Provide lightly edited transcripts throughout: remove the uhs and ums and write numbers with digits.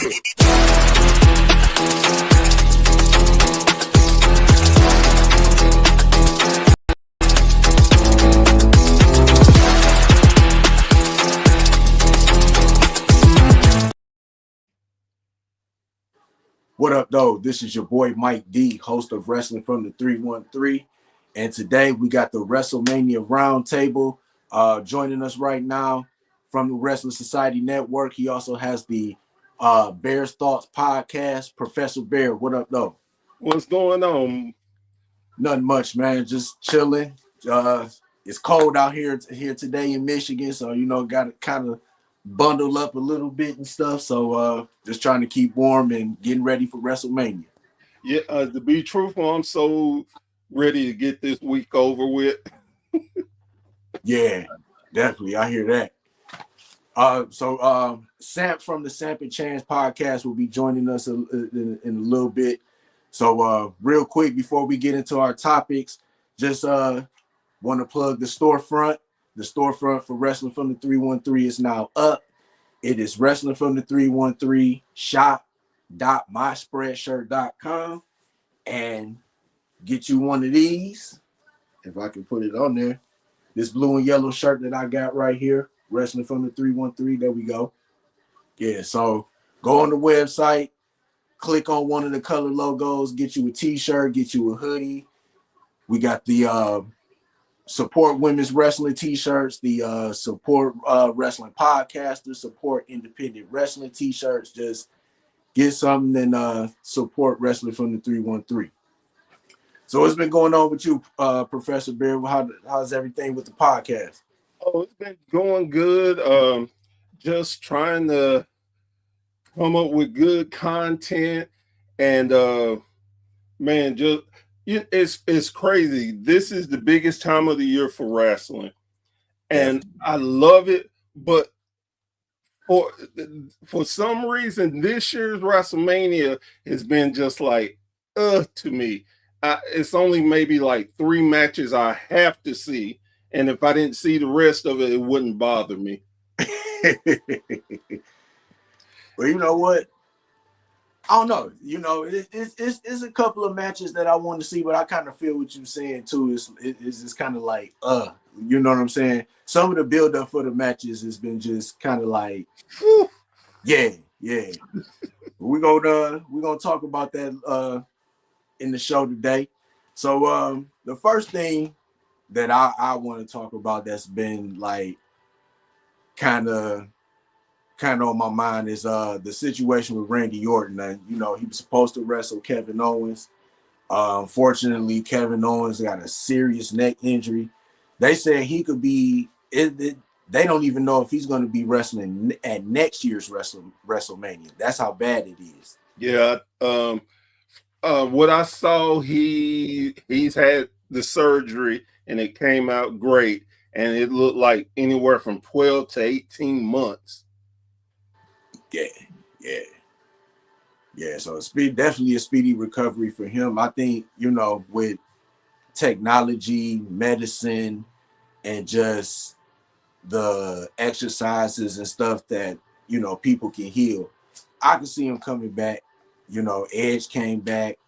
What up, though? This is your boy Mike D, host of Wrestling from the 313. And today we got the WrestleMania Roundtable joining us right now from the Wrestling Society Network. He also has the Bear's Thoughts podcast. Professor Bear, what up, though? What's going on? Nothing much, man. Just chilling. It's cold out here today in Michigan, so, got to kind of bundle up a little bit and stuff. So just trying to keep warm and getting ready for WrestleMania. Yeah, to be truthful, I'm so ready to get this week over with. Yeah, definitely. I hear that. So Samp from the Samp and Chance podcast will be joining us in a little bit. So real quick before we get into our topics, just want to plug the storefront. The storefront for Wrestling from the 313 is now up. It is Wrestling from the 313 shop.myspreadshirt.com, and get you one of these. If I can put it on there, this blue and yellow shirt that I got right here, Wrestling from the 313. There we go. Yeah, so go on the website, click on one of the color logos, get you a t-shirt, get you a hoodie. We got the support women's wrestling t-shirts, the support wrestling podcasters, support independent wrestling t-shirts. Just get something and support Wrestling from the 313. So what's been going on with you, Professor Bear? How's everything with the podcast? Oh, it's been going good. Just trying to come up with good content, and man, just it's crazy. This is the biggest time of the year for wrestling, and I love it. But for some reason, this year's WrestleMania has been just like to me. It's only maybe like 3 matches I have to see, and if I didn't see the rest of it, it wouldn't bother me. Well, you know what? I don't know. It's a couple of matches that I want to see, but I kind of feel what you're saying too. It's just kind of like, you know what I'm saying? Some of the build up for the matches has been just kind of like, yeah. We're gonna talk about that in the show today. So the first thing that I want to talk about that's been like kind of on my mind is the situation with Randy Orton. And he was supposed to wrestle Kevin Owens. Unfortunately, Kevin Owens got a serious neck injury. They said he could be they don't even know if he's going to be wrestling at next year's WrestleMania. That's how bad it is. Yeah. What I saw, he's had the surgery and it came out great, and it looked like anywhere from 12 to 18 months. Yeah. So it's definitely a speedy recovery for him. I think, with technology, medicine, and just the exercises and stuff that, people can heal, I can see him coming back. Edge came back.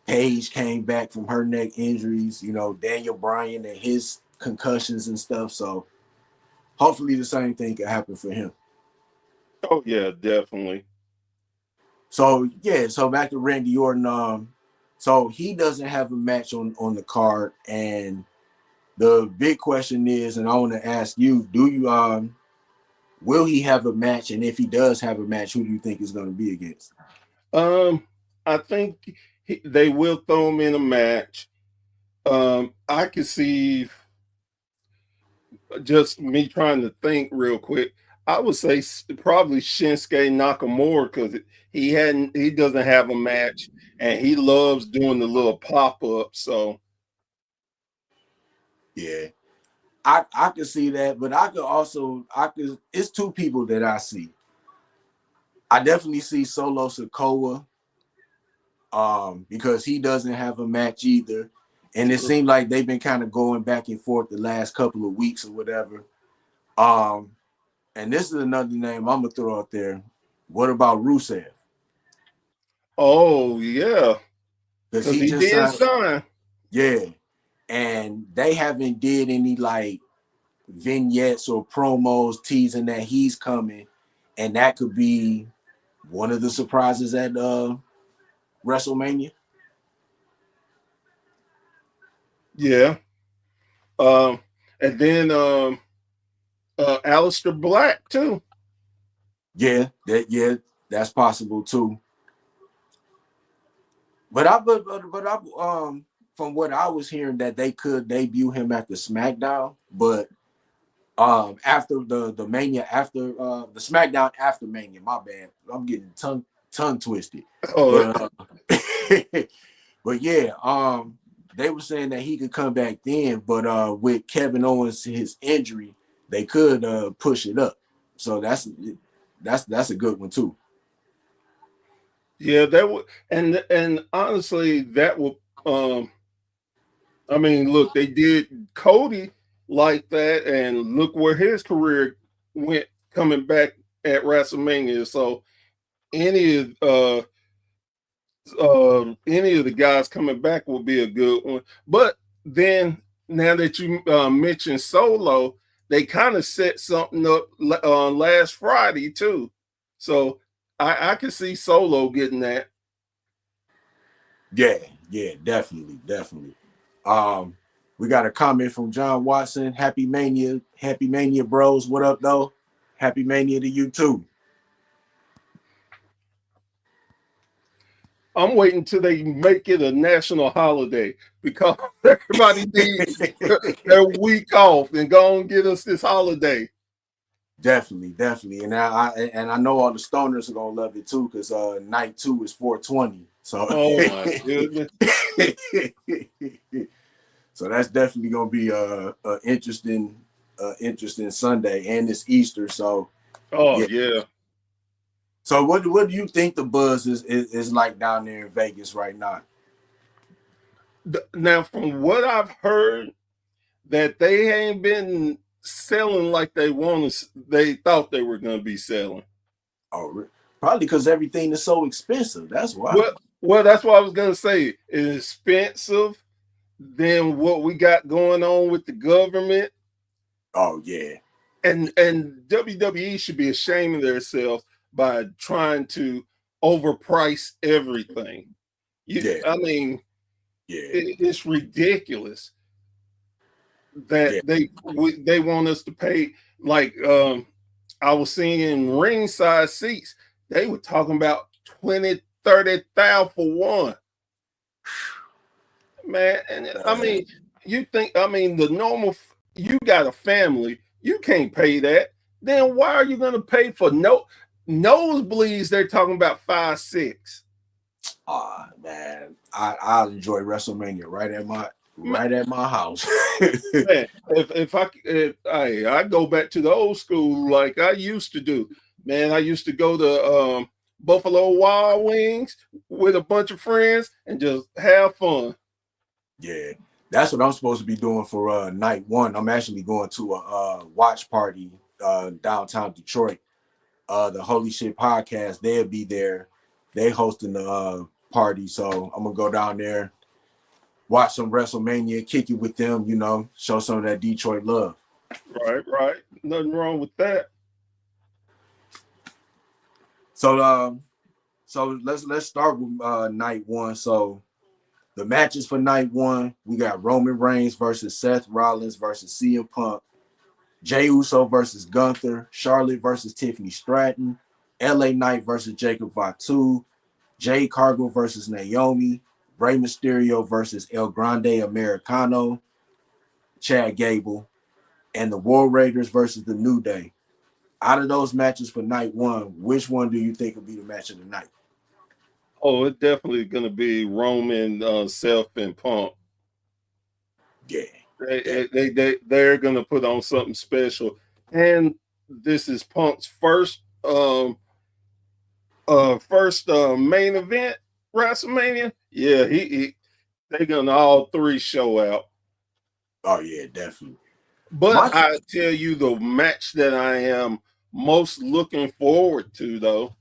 Paige came back from her neck injuries. Daniel Bryan and his concussions and stuff. So hopefully the same thing can happen for him. Oh, yeah, definitely. So back to Randy Orton. So he doesn't have a match on the card, and the big question is, and I want to ask you, will he have a match? And if he does have a match, who do you think is going to be against? I think they will throw him in a match. I could see, just me trying to think real quick, I would say probably Shinsuke Nakamura, because he doesn't have a match and he loves doing the little pop-up. So yeah, I could see that, but it's 2 people that I see. I definitely see Solo Sikoa, because he doesn't have a match either. And it seemed like they've been kind of going back and forth the last couple of weeks or whatever. And this is another name I'm gonna throw out there. What about Rusev? Oh yeah, Because because he he just did signed. sign. Yeah, and they haven't did any like vignettes or promos teasing that he's coming, and that could be one of the surprises at WrestleMania. Yeah. Um, and then Aleister Black too. That's possible too. But I from what I was hearing that they could debut him after SmackDown, but after the Mania, after the SmackDown after Mania, my bad, I'm getting tongue twisted. Oh, But but yeah, they were saying that he could come back then, but with Kevin Owens his injury, they could push it up. So that's a good one too. yeah, that would, and honestly, that would. I mean, look, they did Cody like that, and look where his career went coming back at WrestleMania. So any of any of the guys coming back will be a good one. But then now that you mentioned Solo, they kind of set something up last Friday too. So I can see Solo getting that. Yeah, definitely. Um, we got a comment from John Watson. Happy Mania, bros. What up, though? Happy Mania to you too. I'm waiting till they make it a national holiday because everybody needs their week off and go and get us this holiday. Definitely, and I know all the stoners are gonna love it too because night 2 is 420. So Oh my goodness! so that's definitely gonna be a interesting Sunday, and it's Easter. So Oh yeah. yeah. So what do you think the buzz is like down there in Vegas right now? Now, from what I've heard, that they ain't been selling like they thought they were going to be selling. Oh, probably because everything is so expensive. That's why. Well, that's what I was going to say. It's expensive. Then what we got going on with the government, Oh yeah, and WWE should be ashamed of themselves by trying to overprice everything. yeah, I mean, yeah, it's ridiculous that yeah. they want us to pay like I was seeing ringside seats. They were talking about 20, 30,000 for one. Man, and I mean, you think the normal you got a family, you can't pay that. Then why are you gonna pay for nosebleeds? They're talking about 5, 6. Man, I'll enjoy WrestleMania right at my house. Man, if I go back to the old school like I used to do, man, I used to go to Buffalo Wild Wings with a bunch of friends and just have fun. Yeah, that's what I'm supposed to be doing for night 1. I'm actually going to a watch party downtown Detroit. The Holy Shit podcast, they'll be there. They hosting the party, so I'm gonna go down there, watch some WrestleMania, kick it with them, show some of that Detroit love. Right. Nothing wrong with that. So let's start with night 1. So the matches for night 1, we got Roman Reigns versus Seth Rollins versus CM Punk, Jey Uso versus Gunther, Charlotte versus Tiffany Stratton, LA Knight versus Jacob Fatu, Jade Cargill versus Naomi, Rey Mysterio versus El Grande Americano, Chad Gable, and the War Raiders versus the New Day. Out of those matches for night 1, which one do you think will be the match of the night? Oh, it's definitely gonna be Roman, Seth, and Punk. Yeah. They're gonna put on something special, and this is Punk's first main event WrestleMania. Yeah, he they're gonna all three show out. Oh yeah, definitely. But My I tell you, the match that I am most looking forward to, though,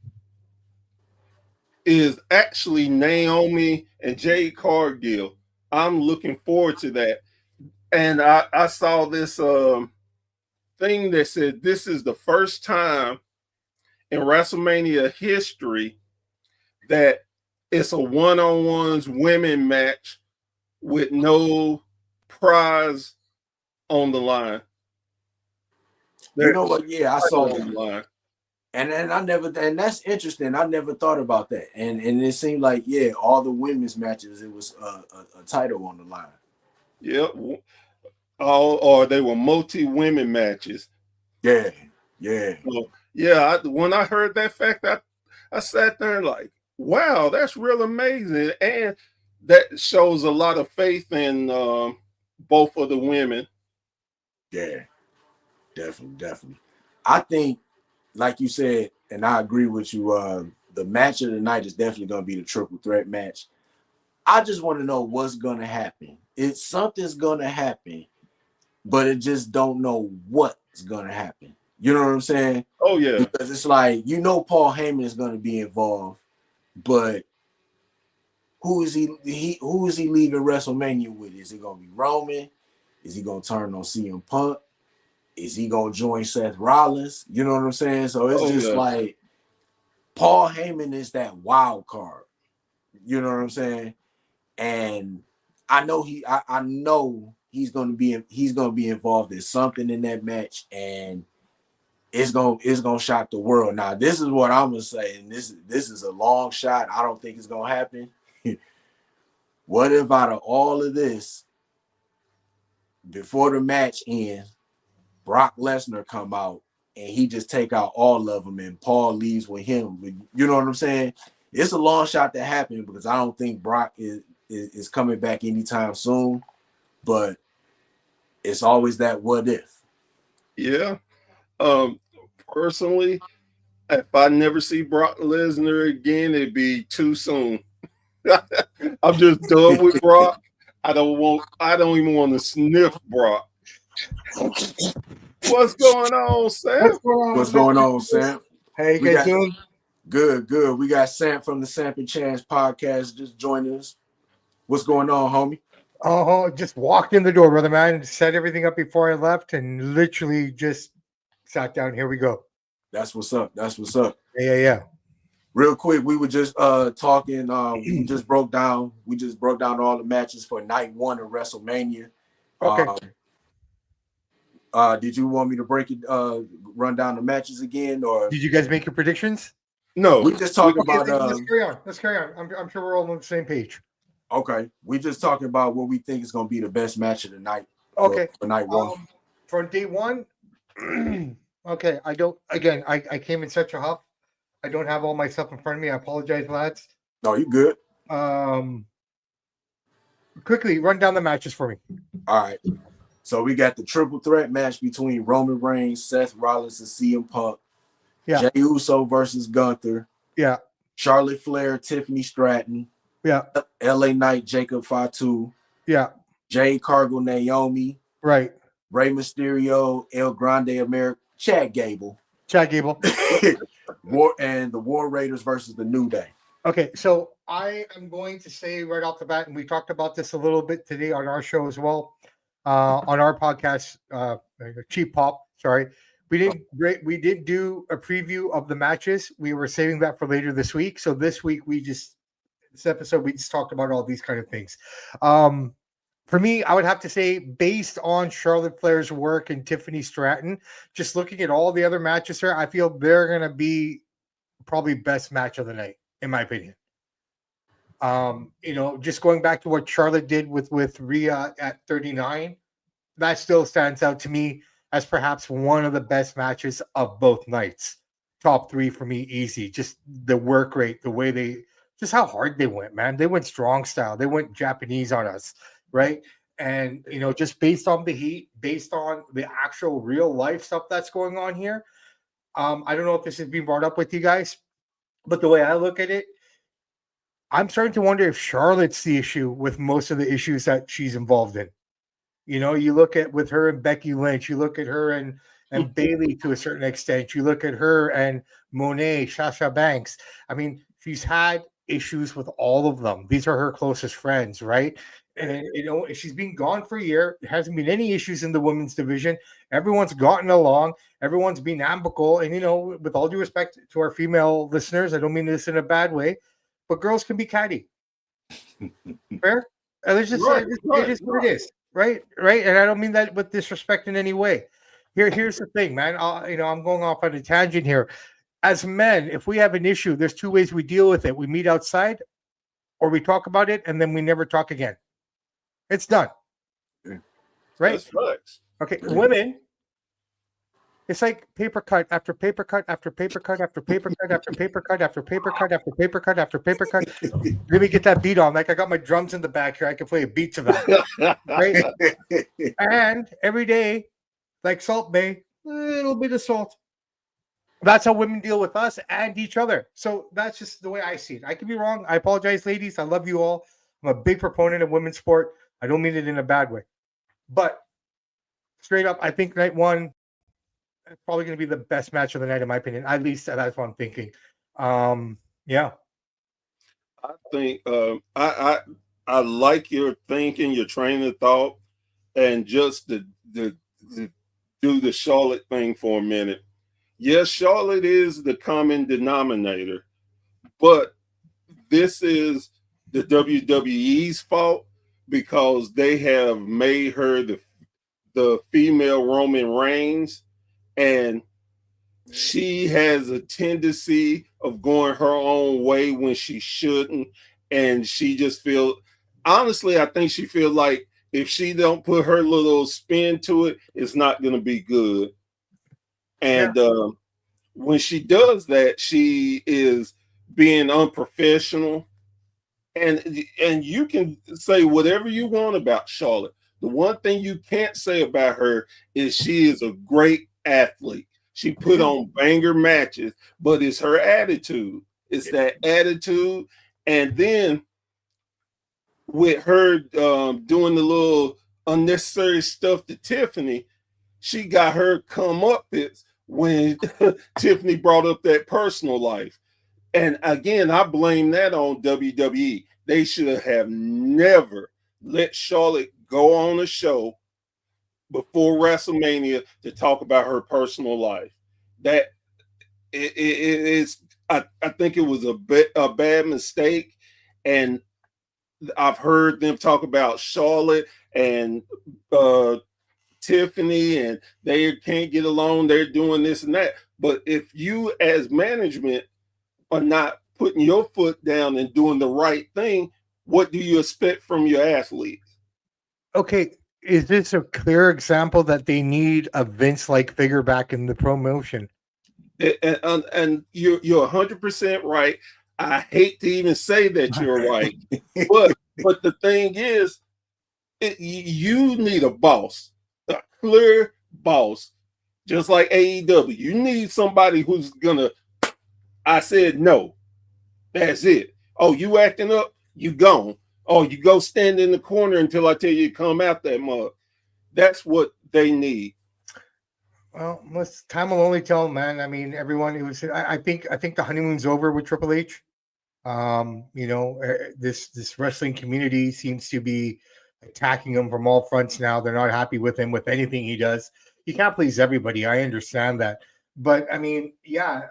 is actually Naomi and Jade Cargill. I'm looking forward to that. And I saw this thing that said this is the first time in WrestleMania history that it's a one-on-ones women match with no prize on the line. You know what? Yeah, I saw On the that. line. And that's interesting. I never thought about that. And it seemed like, yeah, all the women's matches, it was a title on the line. Yep. Or they were multi-women matches. Yeah, yeah. So, yeah, when I heard that fact, I sat there and like, wow, that's real amazing. And that shows a lot of faith in both of the women. Yeah, definitely. I think, like you said, and I agree with you, the match of the night is definitely going to be the triple threat match. I just want to know what's going to happen. It's something's going to happen, but it just don't know what's going to happen. You know what I'm saying? Oh, yeah. Because it's like, Paul Heyman is going to be involved, but who is he leaving WrestleMania with? Is it going to be Roman? Is he going to turn on CM Punk? Is he going to join Seth Rollins? You know what I'm saying? So it's just like Paul Heyman is that wild card. You know what I'm saying? And I know he's going to be involved in something in that match, and it's gonna shock the world. Now, this is what I'm gonna say, and this is a long shot. I don't think it's gonna happen. What if out of all of this, before the match ends, Brock Lesnar come out and he just take out all of them, and Paul leaves with him? You know what I'm saying? It's a long shot to happen because I don't think Brock is coming back anytime soon. But it's always that what if. Yeah. Personally, if I never see Brock Lesnar again, it'd be too soon. I'm just done with Brock. I don't even want to sniff Brock. What's going on, Sam? What's going on, Samp? How you guys doing? Good. We got Samp from the Samp and Chance podcast just joining us. What's going on, homie? Oh, just walked in the door, brother man. Set everything up before I left and literally just sat down. Here we go. That's what's up. Yeah. Real quick, we were just talking. We just broke down all the matches for night 1 of WrestleMania. Okay. Did you want me to run down the matches again, or did you guys make your predictions? No, we just talking about. Let's carry on. I'm sure we're all on the same page. Okay, we just talking about what we think is going to be the best match of the night. Okay, for night 1. For day 1. Okay, I came in such a huff. I don't have all my stuff in front of me. I apologize, lads. No, you good. Quickly run down the matches for me. All right. So we got the triple threat match between Roman Reigns, Seth Rollins, and CM Punk. Yeah. Jey Uso versus Gunther. Yeah. Charlotte Flair, Tiffany Stratton. Yeah. LA Knight, Jacob Fatu. Yeah. Jade Cargill, Naomi. Right. Rey Mysterio, El Grande America, Chad Gable. And the War Raiders versus the New Day. Okay, so I am going to say right off the bat, and we talked about this a little bit today on our show as well, on our podcast, Cheap Pop. Sorry, we did do a preview of the matches. We were saving that for later this week. So this week this episode we just talked about all these kind of things. For me, I would have to say, based on Charlotte Flair's work and Tiffany Stratton, just looking at all the other matches here, I feel they're going to be probably best match of the night, in my opinion. Just going back to what Charlotte did with Rhea at 39, that still stands out to me as perhaps one of the best matches of both nights. Top 3 for me, easy. Just the work rate, the way just how hard they went, man. They went strong style. They went Japanese on us. Right. And, just based on the heat, based on the actual real life stuff that's going on here. I don't know if this has been brought up with you guys, but the way I look at it, I'm starting to wonder if Charlotte's the issue with most of the issues that she's involved in. You look at with her and Becky Lynch, you look at her and Bayley to a certain extent, you look at her and Monet, Sasha Banks. I mean, she's had issues with all of them. These are her closest friends, right? And she's been gone for a year. There hasn't been any issues in the women's division. Everyone's gotten along. Everyone's been amicable. And with all due respect to our female listeners, I don't mean this in a bad way, but girls can be catty. Fair? Let's just say it is what it is, right? Right. And I don't mean that with disrespect in any way. Here's the thing, man. I'm going off on a tangent here. As men, if we have an issue, there's two ways we deal with it. We meet outside, or we talk about it, and then we never talk again. It's done. Right? That's facts. Okay. Women, it's like paper cut after paper cut after paper cut after paper cut after paper cut after paper cut after paper cut after paper cut. Let me get that beat on. Like I got my drums in the back here. I can play a beat to that. Right? And every day, like Salt Bay, a little bit of salt. That's how women deal with us and each other. So that's just the way I see it. I could be wrong. I apologize, ladies. I love you all. I'm a big proponent of women's sport. I don't mean it in a bad way. But straight up, I think night one is probably going to be the best match of the night, in my opinion. At least that's what I'm thinking. Yeah. I think I like your thinking, your train of thought, and just to do the Charlotte thing for a minute. Yes, Charlotte is the common denominator, but this is the WWE's fault because they have made her the female Roman Reigns, and she has a tendency of going her own way when she shouldn't, and she just honestly, I think she feels like if she don't put her little spin to it, it's not going to be good. And when she does that, she is being unprofessional. And you can say whatever you want about Charlotte. The one thing you can't say about her is she is a great athlete. She put on banger matches, but it's her attitude. It's that attitude. And then with her doing the little unnecessary stuff to Tiffany, she got her comeuppance when Tiffany brought up that personal life. And again, I blame that on WWE. They should have never let Charlotte go on a show before WrestleMania to talk about her personal life. That I think it was a bad mistake. And I've heard them talk about Charlotte and Tiffany, and they can't get along. They're doing this and that. But if you as management are not putting your foot down and doing the right thing, what do you expect from your athletes? Okay, is this a clear example that they need a Vince-like figure back in the promotion? And you're 100% right. I hate to even say that you're right, but the thing is, you need a boss, a clear boss, just like AEW. You need somebody who's gonna. I said no. That's it. Oh, you acting up? You gone. Oh, you go stand in the corner until I tell you to come out that mug. That's what they need. Well, time will only tell, man. I mean, everyone. It was. I think the honeymoon's over with Triple H. This wrestling community seems to be attacking him from all fronts now. They're not happy with him with anything he does. He can't please everybody. I understand that, but I mean, yeah.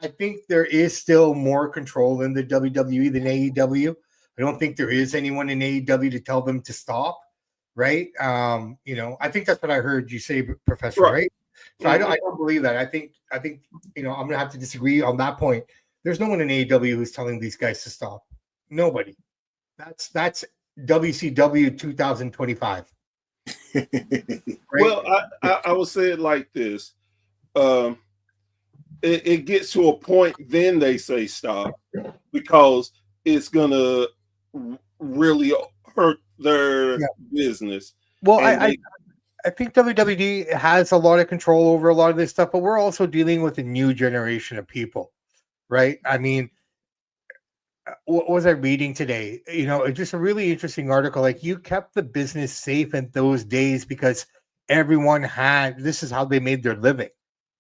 I think there is still more control in the WWE than AEW. I don't think there is anyone in AEW to tell them to stop, right? I think that's what I heard you say, Professor, right? So I don't believe that. I think I'm gonna have to disagree on that point. There's no one in AEW who's telling these guys to stop. Nobody. That's WCW 2025. Right? Well, I will say it like this. It gets to a point, then they say stop because it's gonna really hurt their business. Well, I think WWE has a lot of control over a lot of this stuff, but we're also dealing with a new generation of people, right? I mean, what was I reading today? It's just a really interesting article. Like, you kept the business safe in those days because everyone this is how they made their living.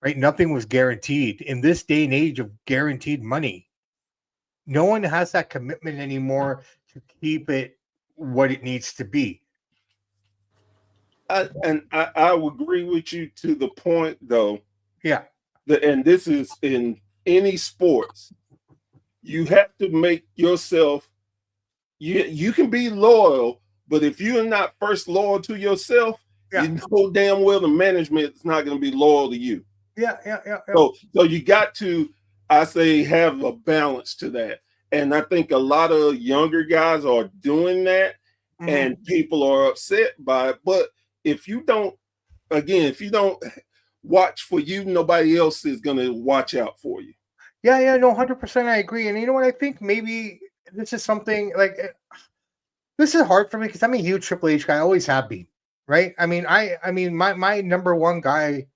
Right? Nothing was guaranteed. In this day and age of guaranteed money, No one has that commitment anymore to keep it what it needs to be. I would agree with you to the point, though. Yeah. And this is in any sports. You have to make yourself. You can be loyal, but if you're not first loyal to yourself, you know damn well the management is not going to be loyal to you. Yeah. So you got to, I say, have a balance to that. And I think a lot of younger guys are doing that, and people are upset by it. But if you don't watch for you, nobody else is going to watch out for you. Yeah, no, 100%. I agree. And you know what? I think maybe this is something like this is hard for me because I'm a huge Triple H guy. I always have been, right? I mean, my number one guy,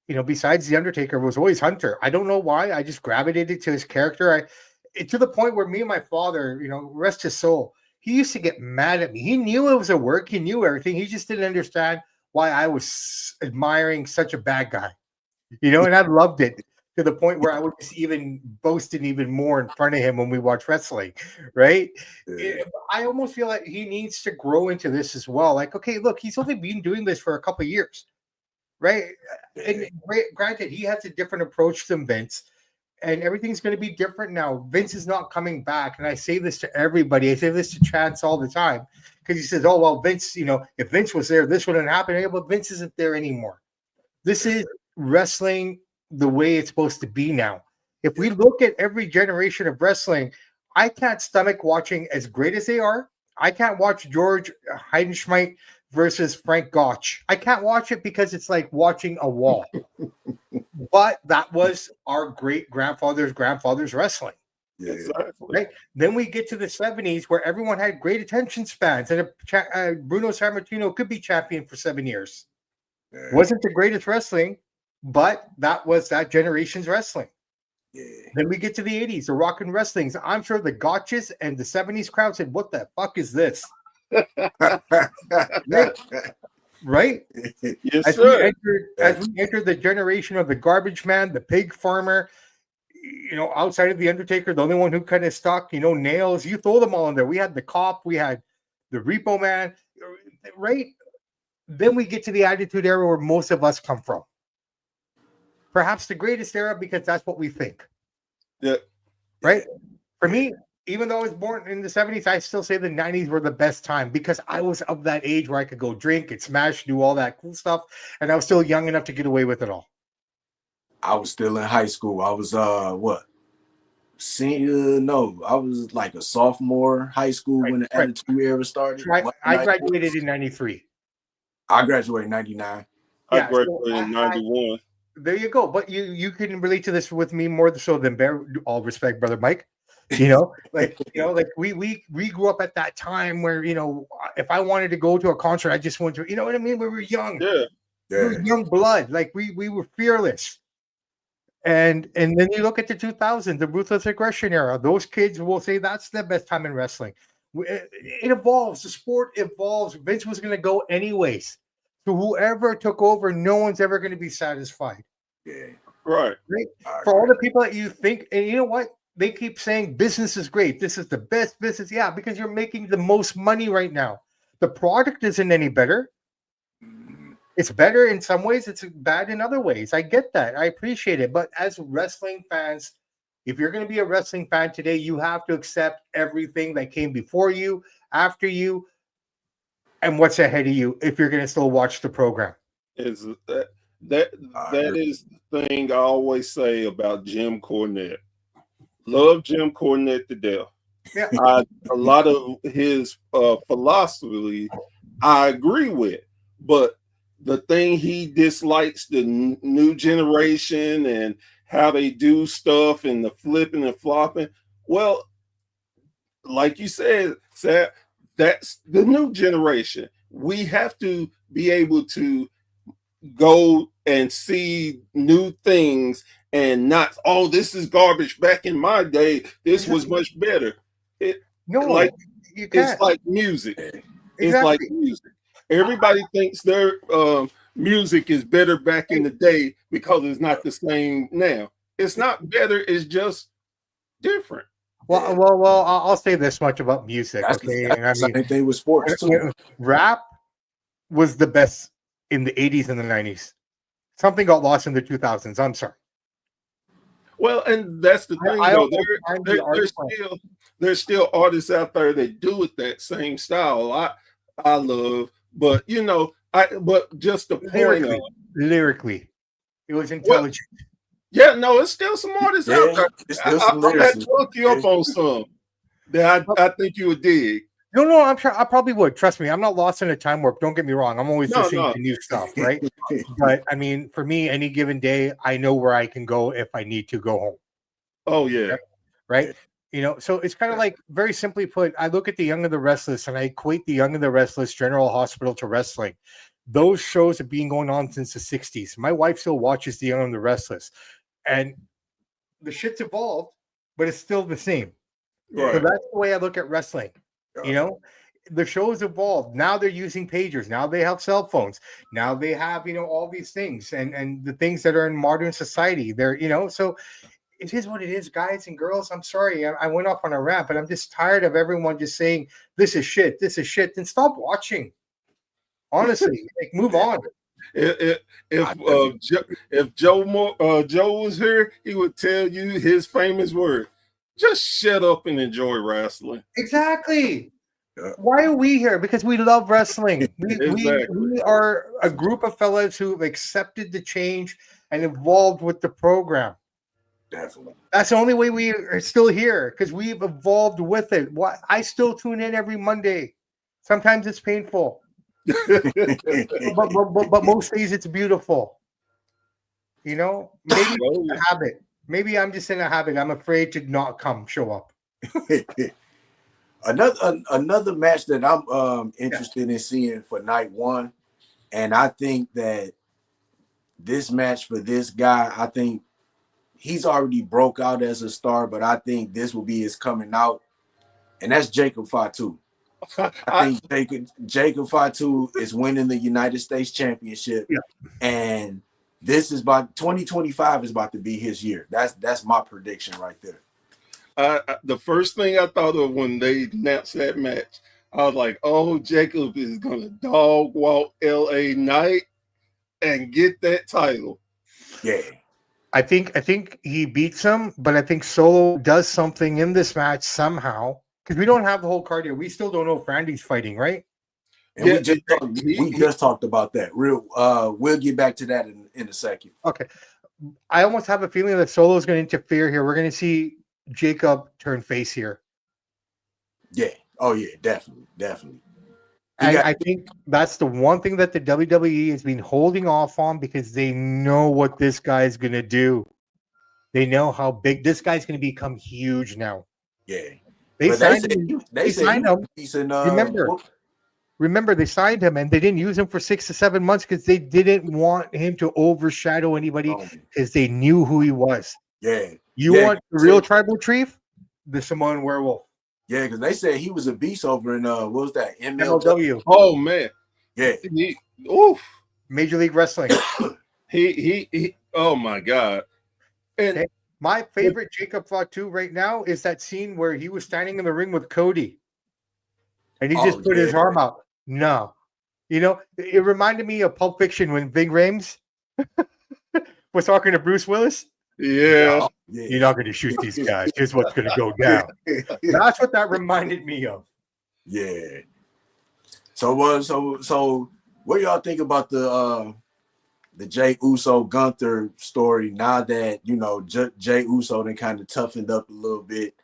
besides the Undertaker, was always Hunter. I don't know why. I just gravitated to his character. To the point where me and my father, rest his soul, he used to get mad at me. He knew it was a work. He knew everything. He just didn't understand why I was admiring such a bad guy, and I loved it to the point where I would just even boast it even more in front of him when we watch wrestling, right? Yeah. I almost feel like he needs to grow into this as well. Like, okay, look, he's only been doing this for a couple of years, right? And granted, he has a different approach than Vince, and everything's going to be different now. Vince is not coming back, and I say this to everybody. I say this to Chance all the time because he says, "Oh well, Vince, if Vince was there, this wouldn't happen." Yeah, but Vince isn't there anymore. This is wrestling the way it's supposed to be now. If we look at every generation of wrestling, I can't stomach watching as great as they are. I can't watch George Heidenschmidt versus Frank Gotch. I can't watch it because it's like watching a wall. But that was our great grandfather's wrestling. Yeah. Exactly. Right? Then we get to the 70s where everyone had great attention spans, and Bruno Sammartino could be champion for 7 years. Yeah. Wasn't the greatest wrestling, but that was that generation's wrestling. Yeah. Then we get to the 80s, the rock and wrestlings. I'm sure the Gotches and the 70s crowd said, "What the fuck is this?" Right? Yes, As sir. we entered the generation of the garbage man, the pig farmer, outside of the Undertaker, the only one who kind of stuck, Nails, you throw them all in there. We had the Cop, we had the Repo Man, right? Then we get to the Attitude Era where most of us come from. Perhaps the greatest era because that's what we think. Yeah. Right? For me, even though I was born in the 70s, I still say the 90s were the best time because I was of that age where I could go drink and smash, do all that cool stuff. And I was still young enough to get away with it all. I was still in high school. I was senior? No, I was like a sophomore high school when the Attitude Era started. I graduated in 93. I graduated in 99. I graduated in 91. There you go. But you can relate to this with me more so than Bear. All respect, brother Mike. Like we grew up at that time where if I wanted to go to a concert, I just went to. You know what I mean? We were young. Yeah. We were young blood. Like we were fearless. And then you look at the 2000s, the Ruthless Aggression era. Those kids will say that's the best time in wrestling. It evolves. The sport evolves. Vince was going to go anyways. So whoever took over, no one's ever going to be satisfied. Yeah. Right. For all the people that you think, and you know what? They keep saying business is great. This is the best business. Yeah, because you're making the most money right now. The product isn't any better. It's better in some ways. It's bad in other ways. I get that. I appreciate it. But as wrestling fans, if you're going to be a wrestling fan today, you have to accept everything that came before you, after you, and what's ahead of you if you're going to still watch the program. Is that is the thing I always say about Jim Cornette. Love Jim Cornette to death. Yeah. A lot of his philosophy I agree with, but the thing he dislikes the new generation and how they do stuff and the flipping and flopping. Well, like you said, Sam, that's the new generation. We have to be able to go and see new things and not, oh, this is garbage. Back in my day, this was much better. You can't. It's like music. Exactly. It's like music. Everybody thinks their music is better back in the day because it's not the same now. It's not better. It's just different. I'll say this much about music, That's okay? that's And I the mean, same thing with sports too. rap was the best in the 80s and the 90s. Something got lost in the 2000s. I'm sorry. Well, and that's the thing I though. almost find the argument There's still artists out there that do it that same style. I love, but but just the point of lyrically, it was well, intelligent. yeah, no, it's still some artists out Yeah, there. it's still some I'm gonna have lyricism. to look you up on some that I think you would dig. No, I'm sure I probably would. Trust me, I'm not lost in a time warp. Don't get me wrong. I'm always No, listening no. to new stuff, right? But I mean, for me, any given day, I know where I can go if I need to go home. Oh yeah. Right? So it's kind of like, very simply put, I look at the Young and the Restless and I equate the Young and the Restless General Hospital to wrestling. Those shows have been going on since the 60s. My wife still watches the Young and the Restless, and the shit's evolved, but it's still the same. Right. So that's the way I look at wrestling. The show's evolved. Now they're using pagers. Now they have cell phones. Now they have, all these things and the things that are in modern society. They're, so it is what it is, guys and girls. I'm sorry. I went off on a rant, but I'm just tired of everyone just saying, this is shit. This is shit. Then stop watching. Honestly, move on. If Joe was here, he would tell you his famous word: "Just shut up and enjoy wrestling." Exactly. Why are we here? Because we love wrestling. Exactly. We are a group of fellas who've accepted the change and evolved with the program. Definitely. That's the only way we are still here, because we've evolved with it. I still tune in every Monday. Sometimes it's painful, but most days it's beautiful. Maybe it's a habit. Maybe I'm just in a habit. I'm afraid to not show up. Another match that I'm interested in seeing for night one, and I think that this match for this guy, I think he's already broke out as a star, but I think this will be his coming out, and that's Jacob Fatu. I think Jacob Fatu is winning the United States Championship, and this is 2025 is about to be his year. That's my prediction right there. The first thing I thought of when they announced that match, I was like, "Oh, Jacob is gonna dog walk LA Knight and get that title." Yeah, I think he beats him, but I think Solo does something in this match somehow, because we don't have the whole card here. We still don't know if Randy's fighting, right? And we just talked about that. We'll get back to that in a second. Okay. I almost have a feeling that Solo is going to interfere here. We're going to see Jacob turn face here. Yeah. Oh yeah, definitely. And I think that's the one thing that the WWE has been holding off on, because they know what this guy is going to do. They know how big this guy's going to become. Huge now. Yeah. They signed him. Remember, they signed him and they didn't use him for 6 to 7 months because they didn't want him to overshadow anybody, because they knew who he was. Yeah. You want the real tribal chief? The Samoan werewolf. Yeah, because they said he was a beast over in what was that? MLW. Oh man. Yeah. Major League Wrestling. he oh my God. And my favorite Jacob Fatu right now is that scene where he was standing in the ring with Cody and he just put his arm out. No. It reminded me of Pulp Fiction when Ving Rhames was talking to Bruce Willis. Yeah. You're not going to shoot these guys. Here's what's going to go down. That's what that reminded me of. Yeah. So what do y'all think about the Jey Uso Gunther story now that Jey Uso then kind of toughened up a little bit?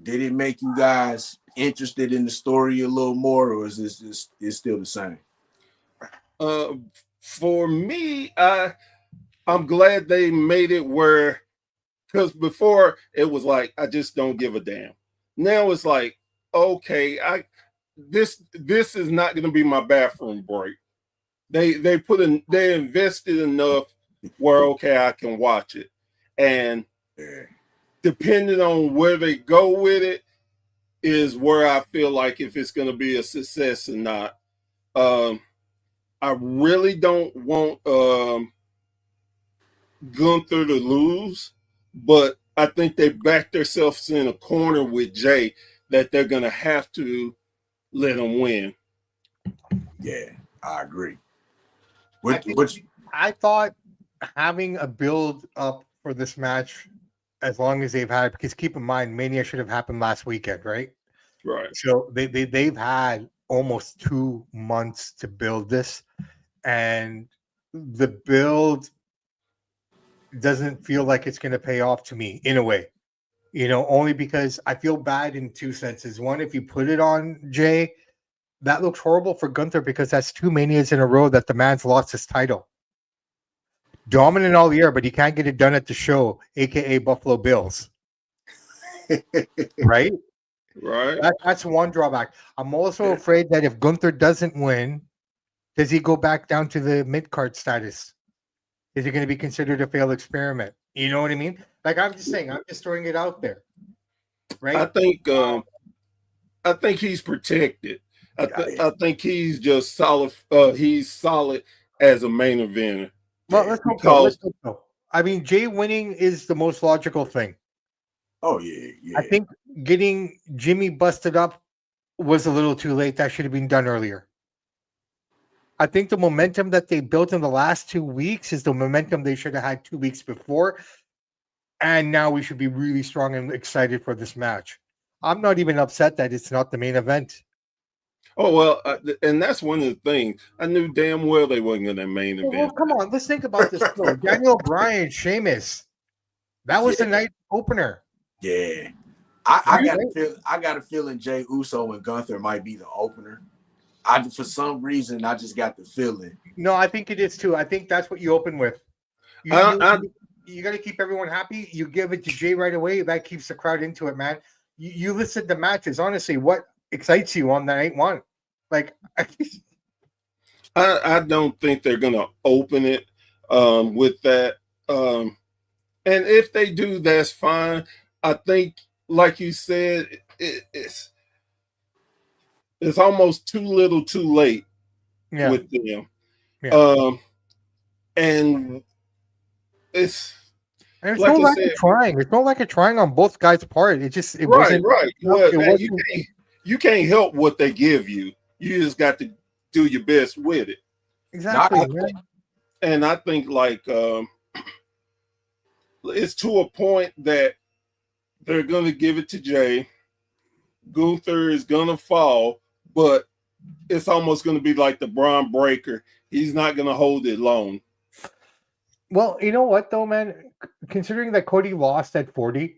Did it make you guys interested in the story a little more, or is this just it's still the same? For me, I'm glad they made it where, because before it was like I just don't give a damn. Now it's like, okay, this is not going to be my bathroom break. They invested enough where okay, I can watch it, and depending on where they go with it is where I feel like if it's going to be a success or not. I really don't want Gunther to lose, but I think they backed themselves in a corner with Jay that they're going to have to let him win. Yeah, I agree. I thought having a build up for this match, as long as they've had, because keep in mind, Mania should have happened last weekend, right? Right. So they've had almost 2 months to build this, and the build doesn't feel like it's going to pay off to me in a way. Only because I feel bad in two senses. One, if you put it on Jay, that looks horrible for Gunther because that's 2 Manias in a row that the man's lost his title. Dominant all year, but he can't get it done at the show, aka Buffalo Bills. Right? Right. That's one drawback. I'm also afraid that if Gunther doesn't win, does he go back down to the mid-card status? Is it going to be considered a failed experiment? You know what I mean? Like I'm just saying, I'm just throwing it out there. Right? I think he's protected. I think he's just solid. He's solid as a main eventer. Well, let's hope so. I mean, Jay winning is the most logical thing. Oh yeah. I think getting Jimmy busted up was a little too late. That should have been done earlier. I think the momentum that they built in the last 2 weeks is the momentum they should have had 2 weeks before. And now we should be really strong and excited for this match. I'm not even upset that it's not the main event. Oh, well, and that's one of the things. I knew damn well they wasn't going to main event. Well, come on, let's think about this. Daniel Bryan, Sheamus. That was the night opener. Yeah. I got a feeling Jey Uso and Gunther might be the opener. For some reason, I just got the feeling. No, I think it is too. I think that's what you open with. You got to keep everyone happy. You give it to Jay right away. That keeps the crowd into it, man. You listed the matches. Honestly, what excites you on the night one? Like, I don't think they're going to open it with that. And if they do, that's fine. I think, like you said, it's almost too little, too late with them. Yeah. And it's like no lack of trying. It's no lack of trying on both guys' part. It wasn't right. Well, you can't help what they give you. You just got to do your best with it. Exactly. And I think like it's to a point that they're going to give it to Jay. Gunther is going to fall, but it's almost going to be like the Braun Breaker. He's not going to hold it long. Well, you know what, though, man? Considering that Cody lost at 40,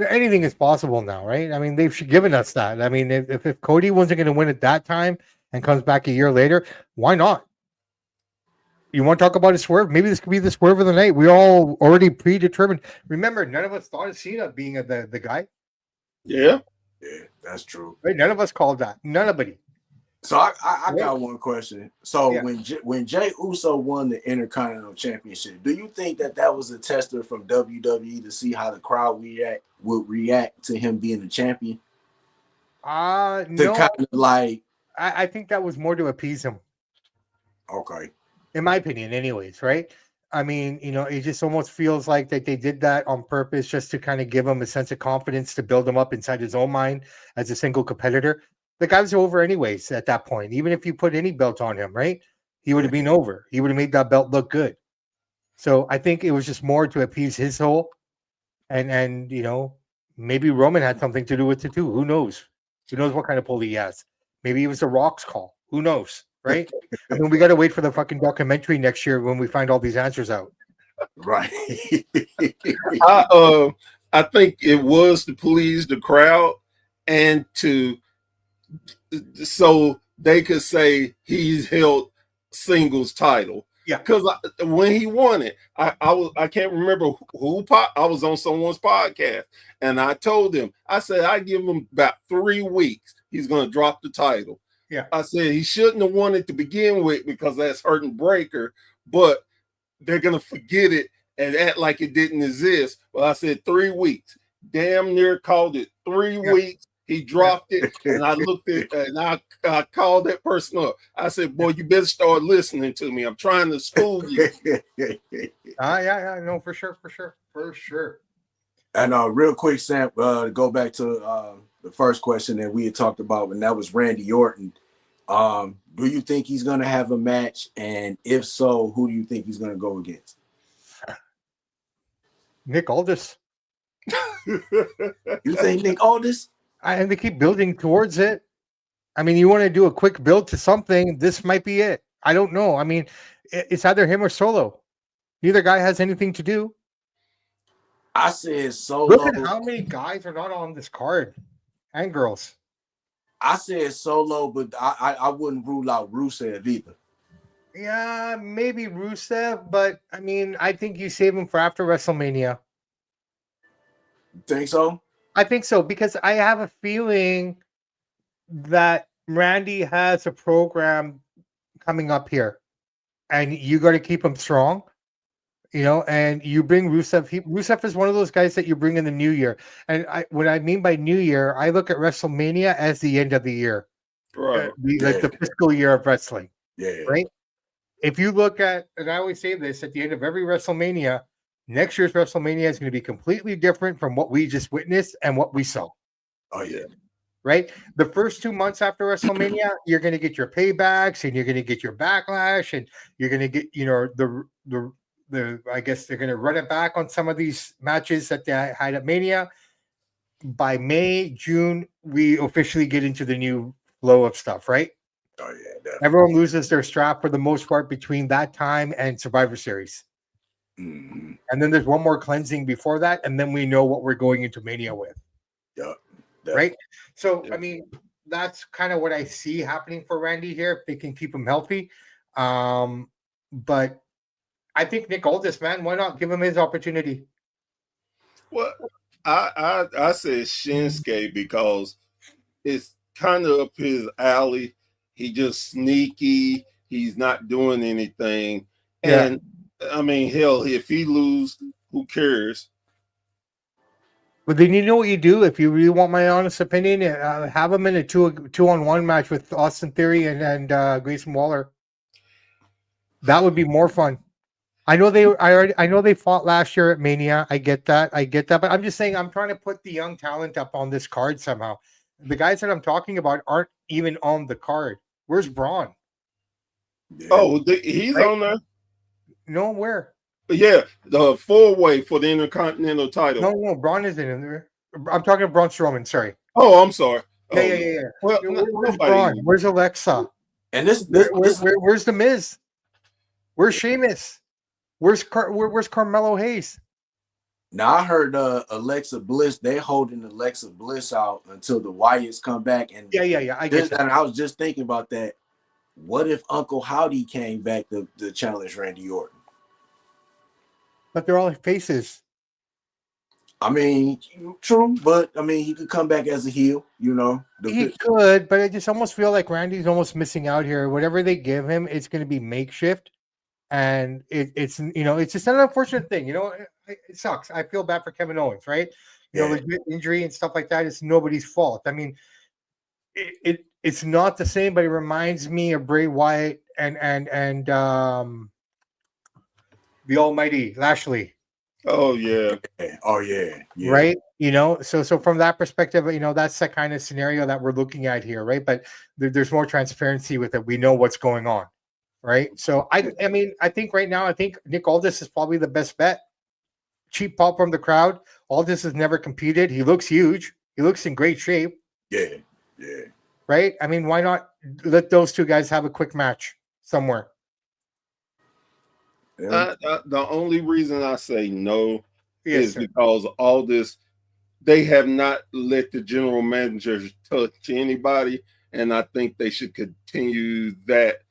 anything is possible now, right? I mean, they've given us that. I mean, if Cody wasn't going to win at that time and comes back a year later, why not? You want to talk about a swerve? Maybe this could be the swerve of the night. We're all already predetermined. Remember, none of us thought of Cena being the guy. Yeah, that's true. Right? None of us called that. Nobody. So I got one question. So when Jey Uso won the Intercontinental Championship, do you think that was a tester from WWE to see how the crowd would react to him being the champion? No. Kind of like, I think that was more to appease him. Okay. In my opinion, anyways, right? I mean, it just almost feels like that they did that on purpose just to kind of give him a sense of confidence to build him up inside his own mind as a single competitor. The guy was over anyways at that point. Even if you put any belt on him, right? He would have been over. He would have made that belt look good. So I think it was just more to appease his soul. And maybe Roman had something to do with it too. Who knows? Who knows what kind of pull he has? Maybe it was the Rock's call. Who knows? Right? I mean, we got to wait for the fucking documentary next year when we find all these answers out. Right. I think it was to please the crowd and so they could say he's held singles title. Yeah. Because when he won it, I can't remember who I was on someone's podcast, and I told them, I said, I give him about 3 weeks. He's going to drop the title. Yeah. I said he shouldn't have won it to begin with because that's hurting Breaker, but they're going to forget it and act like it didn't exist. Well, I said 3 weeks. Damn near called it 3 weeks. He dropped it, and I looked at and I called that person up. I said, "Boy, you better start listening to me. I'm trying to school you." Yeah, no, for sure. And real quick, Sam, to go back to the first question that we had talked about, and that was Randy Orton. Do you think he's going to have a match? And if so, who do you think he's going to go against? Nick Aldis. You think Nick Aldis? And they keep building towards it. I mean, you want to do a quick build to something, this might be it. I don't know. I mean, it's either him or Solo. Neither guy has anything to do. I said Solo. Look at how many guys are not on this card and girls. I said Solo, but I wouldn't rule out Rusev either. Yeah, maybe Rusev, but I mean, I think you save him for after WrestleMania. Think so? I think so, because I have a feeling that Randy has a program coming up here, and you got to keep him strong, and you bring Rusev. Rusev is one of those guys that you bring in the new year. And what I mean by new year, I look at WrestleMania as the end of the year, Right? like the fiscal year of wrestling. Yeah. Right. If you look at, and I always say this at the end of every WrestleMania, next year's WrestleMania is going to be completely different from what we just witnessed and what we saw. Oh yeah. Right? The first 2 months after WrestleMania, you're going to get your paybacks and you're going to get your backlash, and you're going to get, the I guess they're going to run it back on some of these matches that they had at Mania. By May, June, we officially get into the new flow of stuff, right? Oh yeah. Definitely. Everyone loses their strap for the most part between that time and Survivor Series. Mm-hmm. And then there's one more cleansing before that, and then we know what we're going into Mania with. Yeah. Right? So, I mean, that's kind of what I see happening for Randy here, if they can keep him healthy. But I think Nick Aldis, man, why not give him his opportunity? Well, I said Shinsuke because it's kind of up his alley. He just sneaky. He's not doing anything. And I mean, hell, if he lose, who cares? But then you know what you do, if you really want my honest opinion, have him in a two-on-one match with Austin Theory and Grayson Waller. That would be more fun. I know they fought last year at Mania. I get that. But I'm just saying, I'm trying to put the young talent up on this card somehow. The guys that I'm talking about aren't even on the card. Where's Braun? Yeah. Oh, he's right? On there. No, where? Yeah, the 4-way for the Intercontinental title. No, Braun isn't in there. I'm talking about Braun Strowman. Sorry. Oh, I'm sorry. Yeah. Well, where's Braun? Where's Alexa? And where's the Miz? Where's Sheamus? Where's Carmelo Hayes? Now I heard Alexa Bliss. They holding Alexa Bliss out until the Wyatts come back. And yeah. I get that. And I was just thinking about that. What if Uncle Howdy came back to challenge Randy Orton? But they're all faces. I mean, true, but I mean, he could come back as a heel, He could, but I just almost feel like Randy's almost missing out here. Whatever they give him, it's going to be makeshift, and it's just an unfortunate thing. It sucks. I feel bad for Kevin Owens, right? Legit injury and stuff like that is nobody's fault. I mean, it's not the same, but it reminds me of Bray Wyatt and the Almighty Lashley. Oh yeah. Right. So from that perspective, that's the kind of scenario that we're looking at here, right? But there's more transparency with it. We know what's going on, right? So I think right now, Nick Aldis is probably the best bet. Cheap pop from the crowd. Aldis has never competed. He looks huge. He looks in great shape. Yeah. Right. I mean, why not let those two guys have a quick match somewhere? The only reason I say no is because all this, they have not let the general managers touch anybody, and I think they should continue that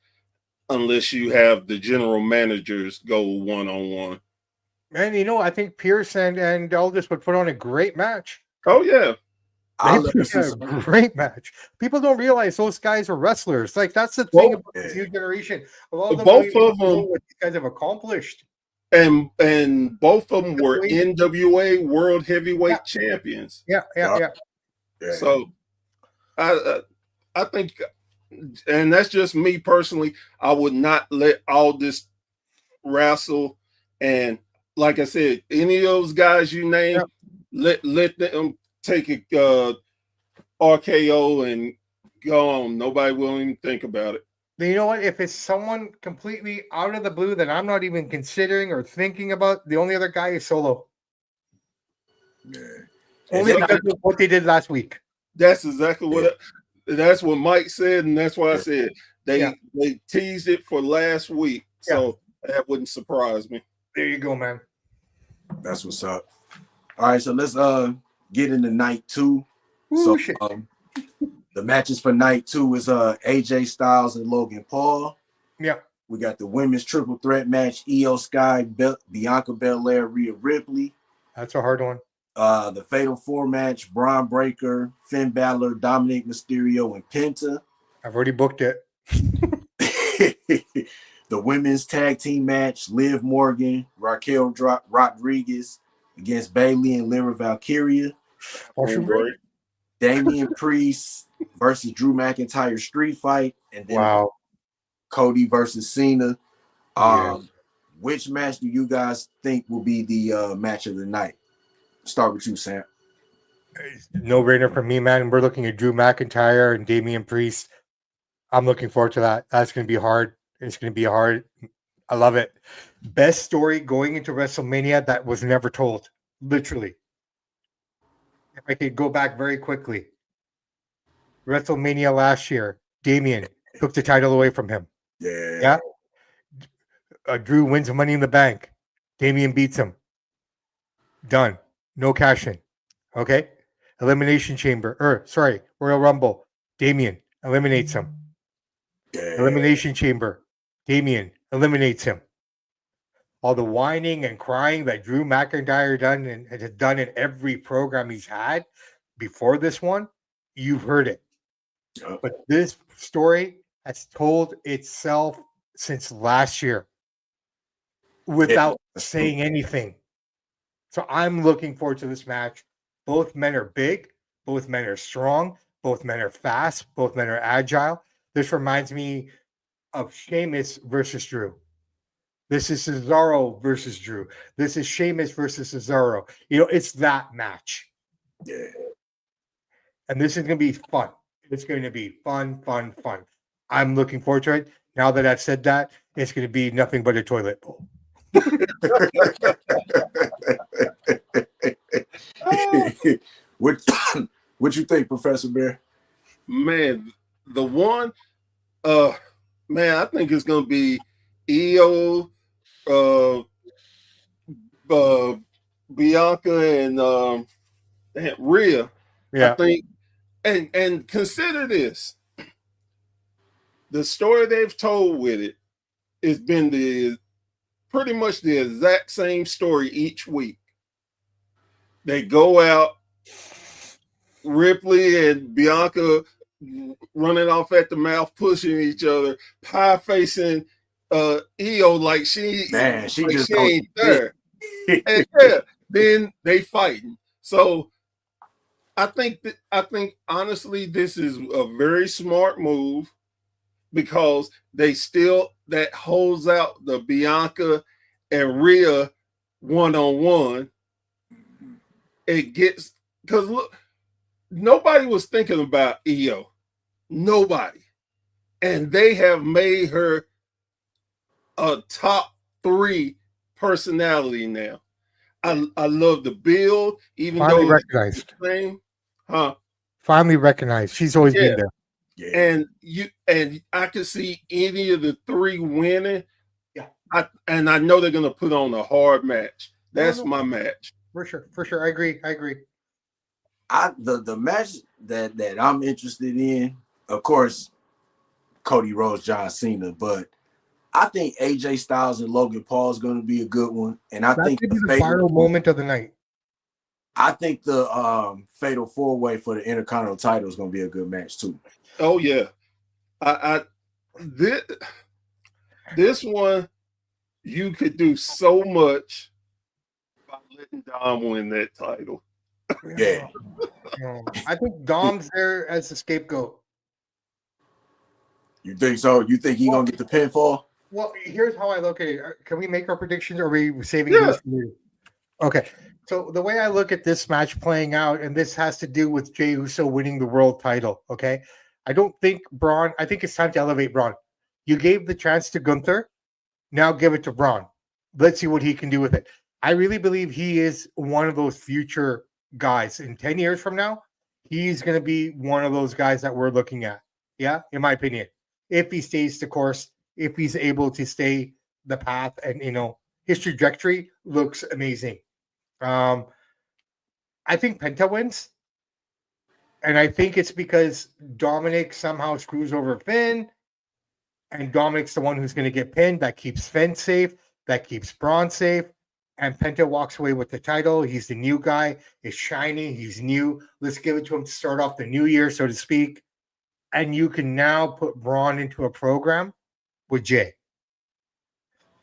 unless you have the general managers go one-on-one. And I think Pierce and Aldis would put on a great match. Oh yeah. A great match. People don't realize those guys are wrestlers. Like, that's the thing about this new generation. Both of them, what these guys have accomplished, and both of them were NWA World Heavyweight champions. Yeah. So I think, and that's just me personally. I would not let all this wrestle, and like I said, any of those guys you name, let them take a RKO and go on. Nobody will even think about it. You know what? If it's someone completely out of the blue that I'm not even considering or thinking about, the only other guy is Solo. Yeah. Only because of what they did last week. That's exactly what that's what Mike said, and that's why I said they teased it for last week. So that wouldn't surprise me. There you go, man. That's what's up. All right, so let's get into night 2. Ooh, so the matches for night 2 is AJ Styles and Logan Paul. Yeah. We got the women's triple threat match: Io Sky, Bianca Belair, Rhea Ripley. That's a hard one. The Fatal 4 match: Braun Breaker, Finn Balor, Dominic Mysterio, and Penta. I've already booked it. The women's tag team match: Liv Morgan, Raquel Rodriguez against Bayley and Lyra Valkyria. Damian Priest versus Drew McIntyre street fight, and then Cody versus Cena. Which match do you guys think will be the match of the night? Start with you, Sam. No brainer for me, man. We're looking at Drew McIntyre and Damian Priest. I'm looking forward to that. That's going to be hard. It's going to be hard. I love it. Best story going into WrestleMania that was never told. Literally. If I could go back very quickly. WrestleMania last year, Damian took the title away from him. Yeah. Drew wins Money in the Bank. Damian beats him. Done. No cash in. Okay? Elimination Chamber. Royal Rumble. Damian eliminates him. Yeah. Elimination Chamber. Damian eliminates him. All the whining and crying that Drew McIntyre has done in every program he's had before this one, you've heard it. But this story has told itself since last year without saying anything. So I'm looking forward to this match. Both men are big. Both men are strong. Both men are fast. Both men are agile. This reminds me of Sheamus versus Drew. This is Cesaro versus Drew. This is Sheamus versus Cesaro. It's that match. Yeah. And this is going to be fun. It's going to be fun. I'm looking forward to it. Now that I've said that, it's going to be nothing but a toilet bowl. What you think, Professor Bear? Man, the one, I think it's going to be Io, Bianca, and Rhea. Yeah. I think, and consider this. The story they've told with it has been pretty much the exact same story each week. They go out, Ripley and Bianca running off at the mouth, pushing each other, pie facing Io like she ain't there. And then they fighting. So I think honestly this is a very smart move, because that holds out the Bianca and Rhea one-on-one. It gets, because look, nobody was thinking about Io. Nobody. And they have made her a top 3 personality now. I love the build, even Finally though recognized. Finally recognized. She's always been there. Yeah. And I can see any of the 3 winning. Yeah. I know they're gonna put on a hard match. That's my match. For sure. I agree. The match that I'm interested in, of course, Cody Rhodes, John Cena, but I think AJ Styles and Logan Paul is going to be a good one, and I think the viral moment of the night. I think the Fatal 4-Way for the Intercontinental title is going to be a good match too. Oh yeah, this one you could do so much by letting Dom win that title. Yeah. I think Dom's there as a scapegoat. You think so? You think he gonna get the pinfall? Well, here's how I look at it. Can we make our predictions, or are we saving Yeah. those for you? Okay. So the way I look at this match playing out, and this has to do with Jey Uso winning the world title. Okay. I don't think Braun. I think it's time to elevate Braun. You gave the chance to Gunther. Now give it to Braun. Let's see what he can do with it. I really believe he is one of those future guys. In 10 years from now, he's going to be one of those guys that we're looking at. Yeah, in my opinion. If he stays the course, if he's able to stay the path, and his trajectory looks amazing. I think Penta wins, and I think it's because Dominic somehow screws over Finn, and Dominic's the one who's going to get pinned. That keeps Finn safe, that keeps Braun safe, and Penta walks away with the title. He's the new guy. It's shiny. He's new. Let's give it to him to start off the new year, so to speak. And you can now put Braun into a program with Jey.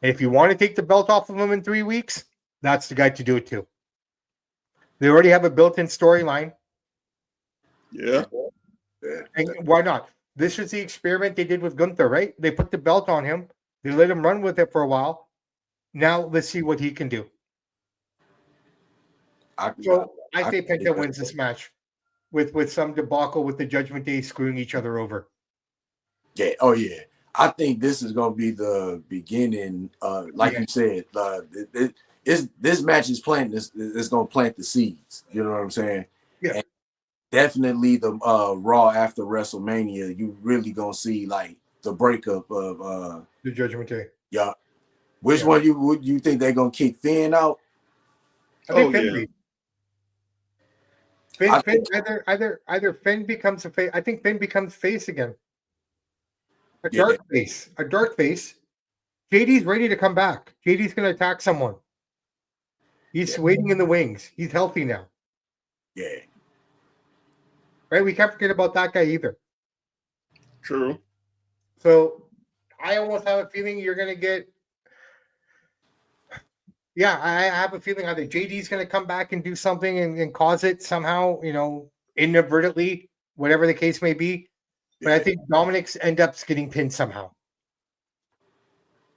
And if you want to take the belt off of him in 3 weeks, that's the guy to do it to. They already have a built-in storyline. Yeah. And why not? This is the experiment they did with Gunther, right? They put the belt on him. They let him run with it for a while. Now let's see what he can do. I say Penta wins this match with some debacle with the Judgment Day screwing each other over. Yeah. Oh yeah. I think this is gonna be the beginning. You said, this match is planting. It's gonna plant the seeds. You know what I'm saying? Yeah. And definitely the Raw after WrestleMania, you really gonna see like the breakup of the Judgment Day. Yeah. Which one you think they're gonna kick Finn out? I think Finn. Either Finn becomes a face. I think Finn becomes face again. A dark face. JD's ready to come back. JD's going to attack someone. He's waiting in the wings. He's healthy now. Yeah. Right? We can't forget about that guy either. True. So I almost have a feeling you're going to get. Yeah, I have a feeling either JD's going to come back and do something and cause it somehow, inadvertently, whatever the case may be. But I think Dominic's end up getting pinned somehow.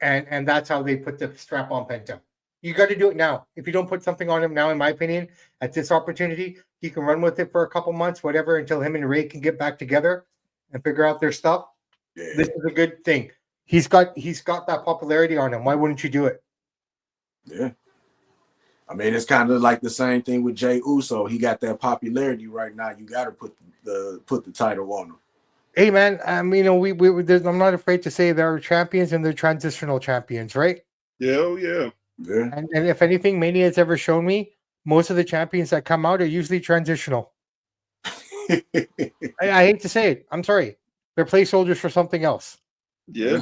And that's how they put the strap on Penta. You got to do it now. If you don't put something on him now, in my opinion, at this opportunity, he can run with it for a couple months, whatever, until him and Ray can get back together and figure out their stuff. Yeah. This is a good thing. He's got that popularity on him. Why wouldn't you do it? Yeah. I mean, it's kind of like the same thing with Jey Uso. He got that popularity right now. You got to put the title on him. Hey, man, I'm not afraid to say there are champions and they're transitional champions, right? Yeah. And if anything, Mania has ever shown me, most of the champions that come out are usually transitional. I hate to say it. I'm sorry. They're placeholders for something else. Yeah,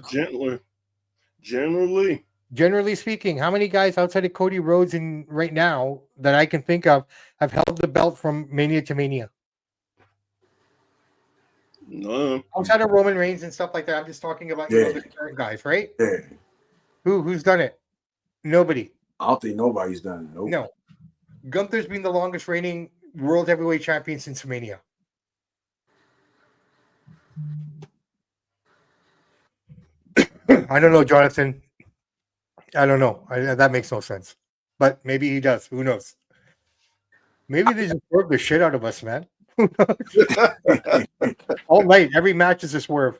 Generally speaking, how many guys outside of Cody Rhodes right now that I can think of have held the belt from Mania to Mania? No. Outside of Roman Reigns and stuff like that, I'm just talking about the current guys, right? Yeah. Who's done it? Nobody. I don't think nobody's done it. Nope. No. Gunther's been the longest reigning World Heavyweight Champion since Mania. I don't know, Jonathan. I don't know. That makes no sense. But maybe he does. Who knows? Maybe they just swerve the shit out of us, man. All night, every match is a swerve.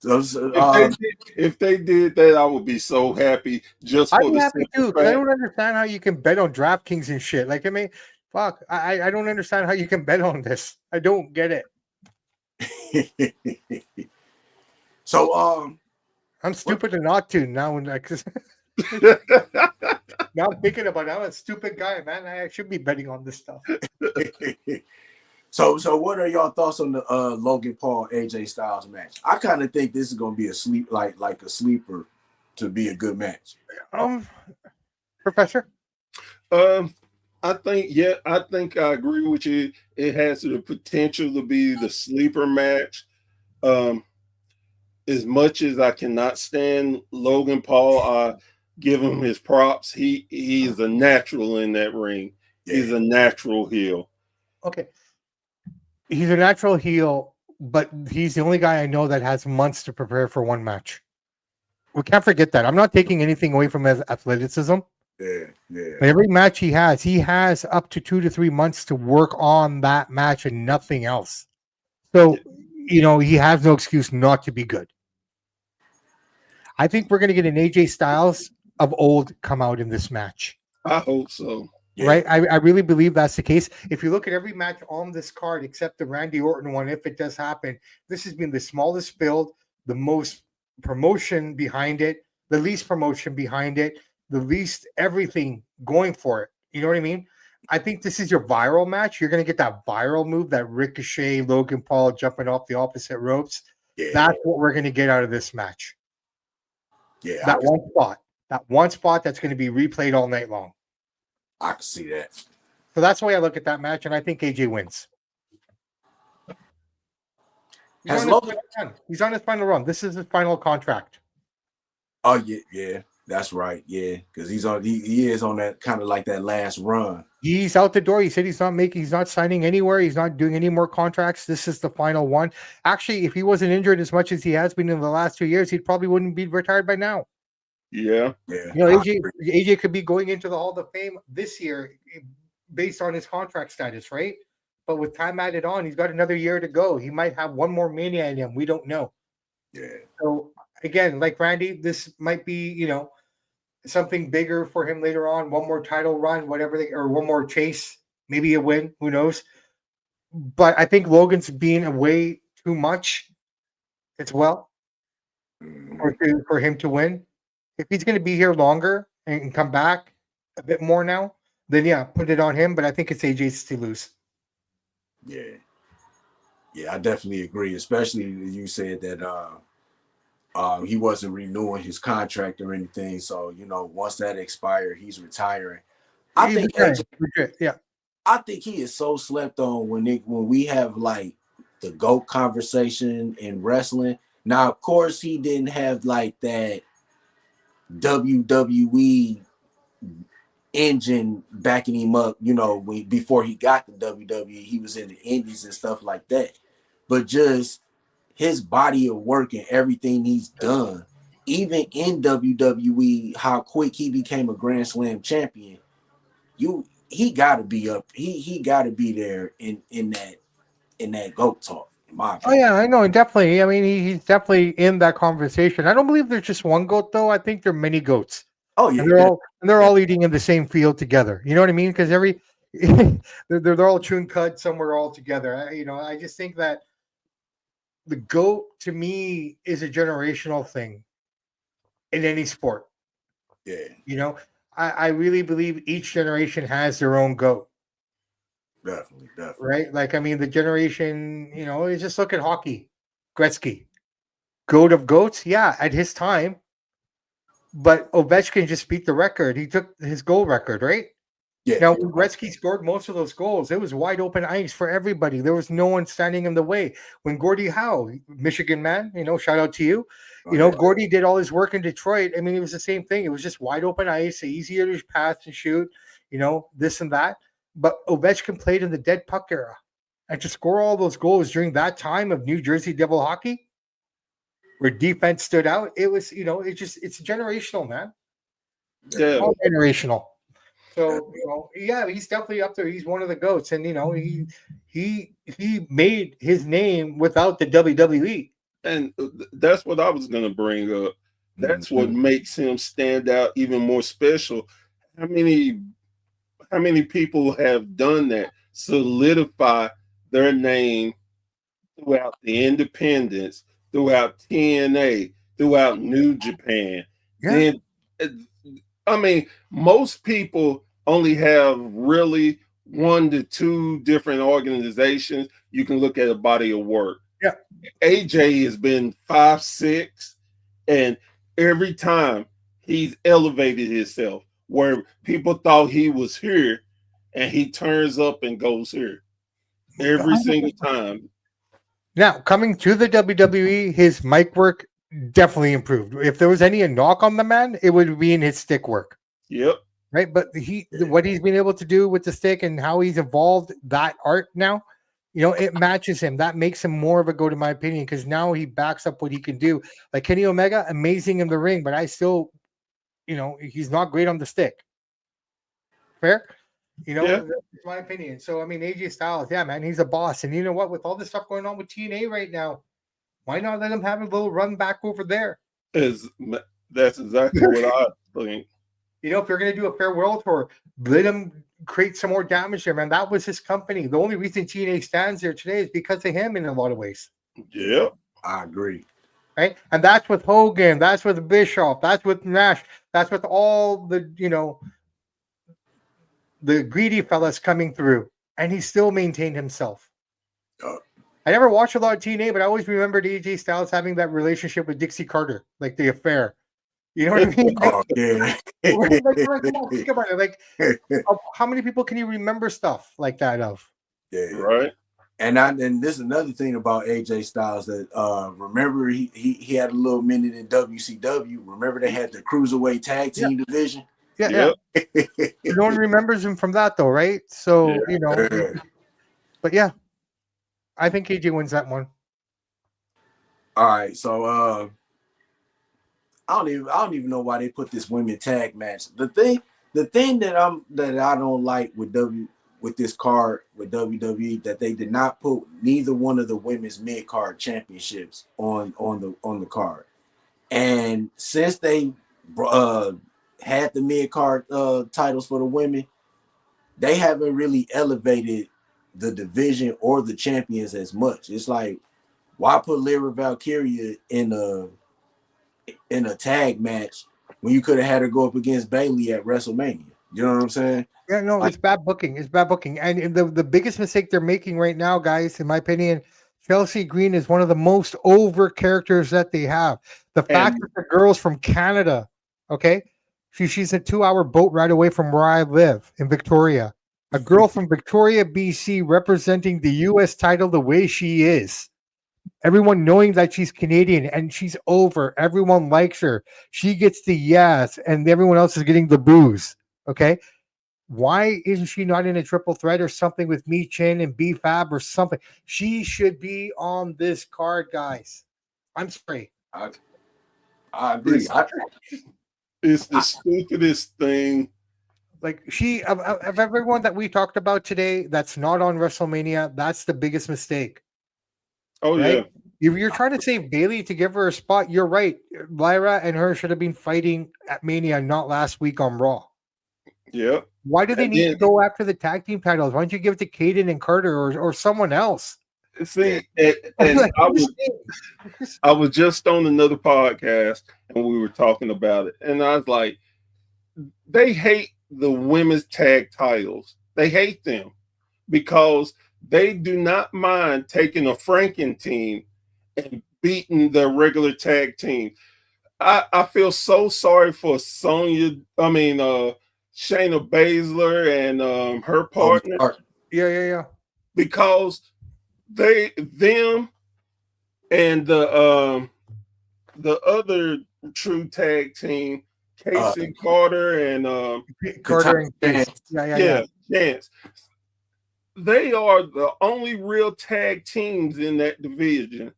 If they did that, I would be so happy. I'd be happy too. I don't understand how you can bet on DraftKings and shit. Like, I mean, fuck. I don't understand how you can bet on this. I don't get it. So, I'm stupid to not to now. Now I'm thinking about it. I'm a stupid guy, man. I should be betting on this stuff. So what are y'all thoughts on the Logan Paul AJ Styles match? I kind of think this is gonna be a sleeper to be a good match. Professor? I think I agree with you. It has the potential to be the sleeper match. As much as I cannot stand Logan Paul, I give him his props. He is a natural in that ring. Yeah. He's a natural heel. Okay. He's a natural heel, but he's the only guy I know that has months to prepare for one match. We can't forget that. I'm not taking anything away from his athleticism. Yeah. But every match he has up to 2 to 3 months to work on that match and nothing else. So, he has no excuse not to be good. I think we're going to get an AJ Styles of old come out in this match. I hope so. Yeah. Right? I really believe that's the case. If you look at every match on this card, except the Randy Orton one, if it does happen, this has been the smallest build, the most promotion behind it, the least promotion behind it, the least everything going for it. You know what I mean? I think this is your viral match. You're going to get that viral move, that Ricochet, Logan Paul jumping off the opposite ropes. Yeah. That's what we're going to get out of this match. Yeah. That one spot that's going to be replayed all night long. I can see that. So that's why I look at that match, and I think AJ wins. He's on his final run. This is his final contract. Oh yeah, that's right. Yeah, because he is on that kind of like that last run. He's out the door. He said he's not signing anywhere. He's not doing any more contracts. This is the final one. Actually, if he wasn't injured as much as he has been in the last 2 years, he probably wouldn't be retired by now. Yeah. AJ could be going into the Hall of Fame this year based on his contract status, right? But with time added on, he's got another year to go. He might have one more Mania in him. We don't know. Yeah. So again, like Randy, this might be, something bigger for him later on. One more title run, or one more chase, maybe a win. Who knows? But I think Logan's being away too much as well for him to win. If he's going to be here longer and come back a bit more now, then yeah, put it on him. But I think it's AJ's to lose. Yeah. Yeah, I definitely agree. Especially you said that he wasn't renewing his contract or anything. So, once that expired, he's retiring. I think he is so slept on when we have like the GOAT conversation in wrestling. Now, of course, he didn't have like that WWE engine backing him up, before he got the WWE, he was in the indies and stuff like that. But just his body of work and everything he's done, even in WWE, how quick he became a Grand Slam champion, he gotta be up. He gotta be there in that GOAT talk. In my opinion. Oh yeah, I know, definitely. I mean, he's definitely in that conversation. I don't believe there's just one GOAT though. I think there are many GOATs. Oh yeah, and they're all eating in the same field together. You know what I mean? Because they're all chewing cud somewhere all together. I just think that the GOAT to me is a generational thing in any sport. Yeah. I really believe each generation has their own GOAT. Definitely. Right? Like, I mean, the generation, just look at hockey. Gretzky. GOAT of GOATs? Yeah, at his time. But Ovechkin just beat the record. He took his goal record, right? Yeah. Now, when Gretzky scored most of those goals, it was wide open ice for everybody. There was no one standing in the way. When Gordie Howe, Michigan man, shout out to you. Gordie did all his work in Detroit. I mean, it was the same thing. It was just wide open ice, easier to pass and shoot, this and that. But Ovechkin played in the dead puck era. And to score all those goals during that time of New Jersey Devil hockey, where defense stood out, it was, it's generational, man. Yeah. All generational. So, he's definitely up there. He's one of the GOATs. And, he made his name without the WWE. And that's what I was going to bring up. That's what makes him stand out even more special. How many people have done that, solidify their name throughout the independents, throughout TNA, throughout New Japan? Yeah. And most people only have really 1 to 2 different organizations. You can look at a body of work. Yeah. AJ has been 5, 6, and every time he's elevated himself where people thought he was here, and he turns up and goes here every single time. Now, coming to the WWE, his mic work definitely improved. If there was any knock on the man, it would be in his stick work. Yep. right? But what he's been able to do with the stick and how he's evolved that art now, it matches him. That makes him more of a GOAT, in my opinion, because now he backs up what he can do. Like Kenny Omega, amazing in the ring, but I still, he's not great on the stick. Fair? Yeah. That's my opinion. So, I mean, AJ Styles, yeah, man, he's a boss. And you know what? With all this stuff going on with TNA right now, why not let him have a little run back over there? That's exactly what I think. If you're going to do a farewell tour, let him create some more damage there, man. That was his company. The only reason TNA stands there today is because of him in a lot of ways. Yeah. I agree. Right? And that's with Hogan. That's with Bischoff. That's with Nash. That's with all the, the greedy fellas coming through. And he still maintained himself. I never watched a lot of TNA, but I always remembered AJ Styles having that relationship with Dixie Carter, like the affair. You know what I mean? Oh, yeah. Come on, think about it. Like, how many people can you remember stuff like that of? Yeah. Right. And this is another thing about AJ Styles that remember he had a little minute in WCW. Remember they had the cruiserweight tag team division. Yeah. No one remembers him from that though, right? So but yeah, I think AJ wins that one. All right, so I don't even know why they put this women tag match. The thing that I don't like with this card with WWE that they did not put neither one of the women's mid card championships on the card. And since they had the mid card titles for the women, they haven't really elevated the division or the champions as much. It's like, why put Lyra Valkyria in a tag match when you could have had her go up against Bayley at WrestleMania? You know what I'm saying? Yeah, no, it's bad booking. It's bad booking. And the biggest mistake they're making right now, guys, in my opinion, Chelsea Green is one of the most over characters that they have. The fact that the girl's from Canada, okay? She's a 2-hour boat ride away from where I live in Victoria. A girl from Victoria, BC, representing the U.S. title the way she is. Everyone knowing that she's Canadian and she's over. Everyone likes her. She gets the yes, and everyone else is getting the booze, okay? Why isn't she not in a triple threat or something with Me Chin and B-Fab or something? She should be on this card, guys. I'm sorry. I agree. It's the stupidest thing. Like of everyone that we talked about today that's not on WrestleMania, that's the biggest mistake. Oh, right? yeah. If you're trying to save Bayley to give her a spot, you're right. Lyra and her should have been fighting at Mania, not last week on Raw. Yeah. Why do they need to go after the tag team titles? Why don't you give it to Caden and Carter or someone else? See, and I was just on another podcast and we were talking about it, and I was like, they hate the women's tag titles. They hate them because they do not mind taking a Franken team and beating their regular tag team. I feel so sorry for Shayna Baszler and her partner. Yeah. Because them and the other true tag team, Casey Carter and Carter and Chance. Yeah. Chance. They are the only real tag teams in that division,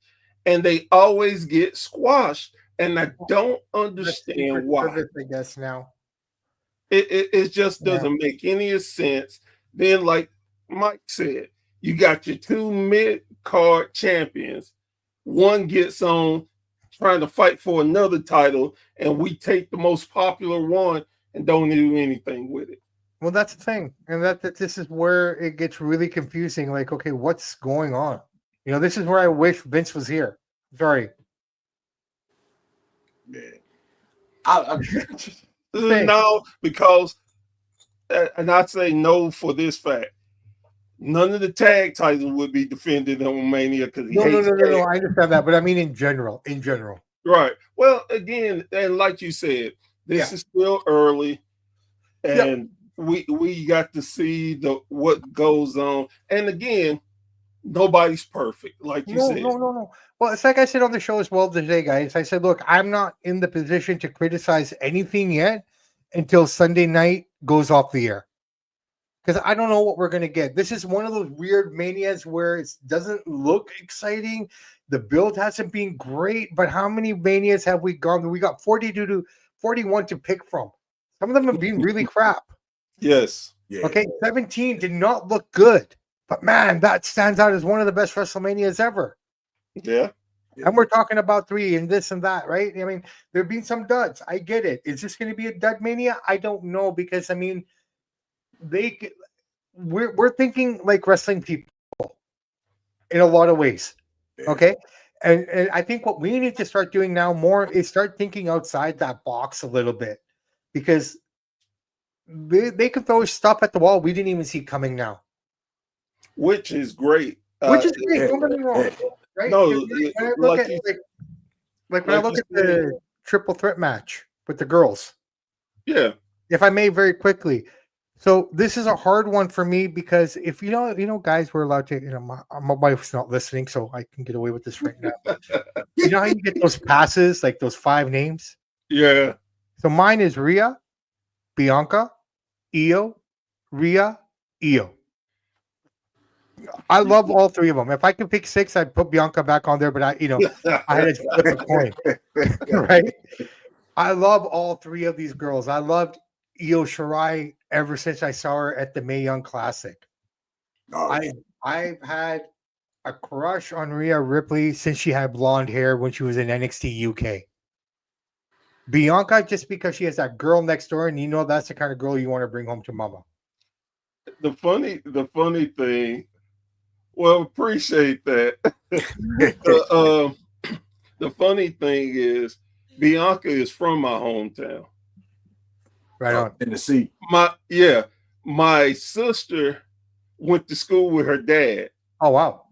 and they always get squashed. And I don't understand why. I guess now it just doesn't make any sense. Then, like Mike said, you got your two mid-card champions. One gets on trying to fight for another title, and we take the most popular one and don't do anything with it. Well, that's the thing, and that this is where it gets really confusing. Like, okay, what's going on? This is where I wish Vince was here. Sorry. No, because, and I say no for this fact. None of the tag titles would be defended on Mania because no. I understand that, but I mean in general. Right. Well, again, and like you said, this is still early, and we got to see what goes on. And again, nobody's perfect, like you said. No. Well, it's like I said on the show as well today, guys. I said, look, I'm not in the position to criticize anything yet until Sunday night goes off the air. Because I don't know what we're going to get. This is one of those weird manias where it doesn't look exciting. The build hasn't been great, but how many manias have we gone? We got 42 to 41 to pick from. Some of them have been really crap. Yes. Yeah. Okay, 17 did not look good, but man, that stands out as one of the best WrestleManias ever. Yeah. And we're talking about 3 and this and that, right? I mean, there have been some duds. I get it. Is this going to be a dud mania? I don't know, because I mean, we're thinking like wrestling people in a lot of ways. Okay. And I think what we need to start doing now more is start thinking outside that box a little bit, because they can throw stuff at the wall we didn't even see coming now. Which is great. Which is great. Don't get me wrong. Right? No, When I look like at you- when I look at the triple threat match with the girls, Yeah. if I may very quickly. So this is a hard one for me, because if you know, guys, we're allowed to, my wife's not listening, so I can get away with this right now. You know how you get those passes, like those 5 names? Yeah. So mine is Rhea, Bianca, Io, Rhea, Io. I love all 3 of them. If I could pick 6, I'd put Bianca back on there, but I had to flip a coin, right? I love all 3 of these girls. I loved Io Shirai ever since I saw her at the Mae Young Classic. I've had a crush on Rhea Ripley since she had blonde hair when she was in NXT UK. Bianca, just because she has that girl next door, and that's the kind of girl you want to bring home to mama. The funny thing, well, appreciate that. The funny thing is, Bianca is from my hometown. Right on. Tennessee. My sister went to school with her dad. Oh wow.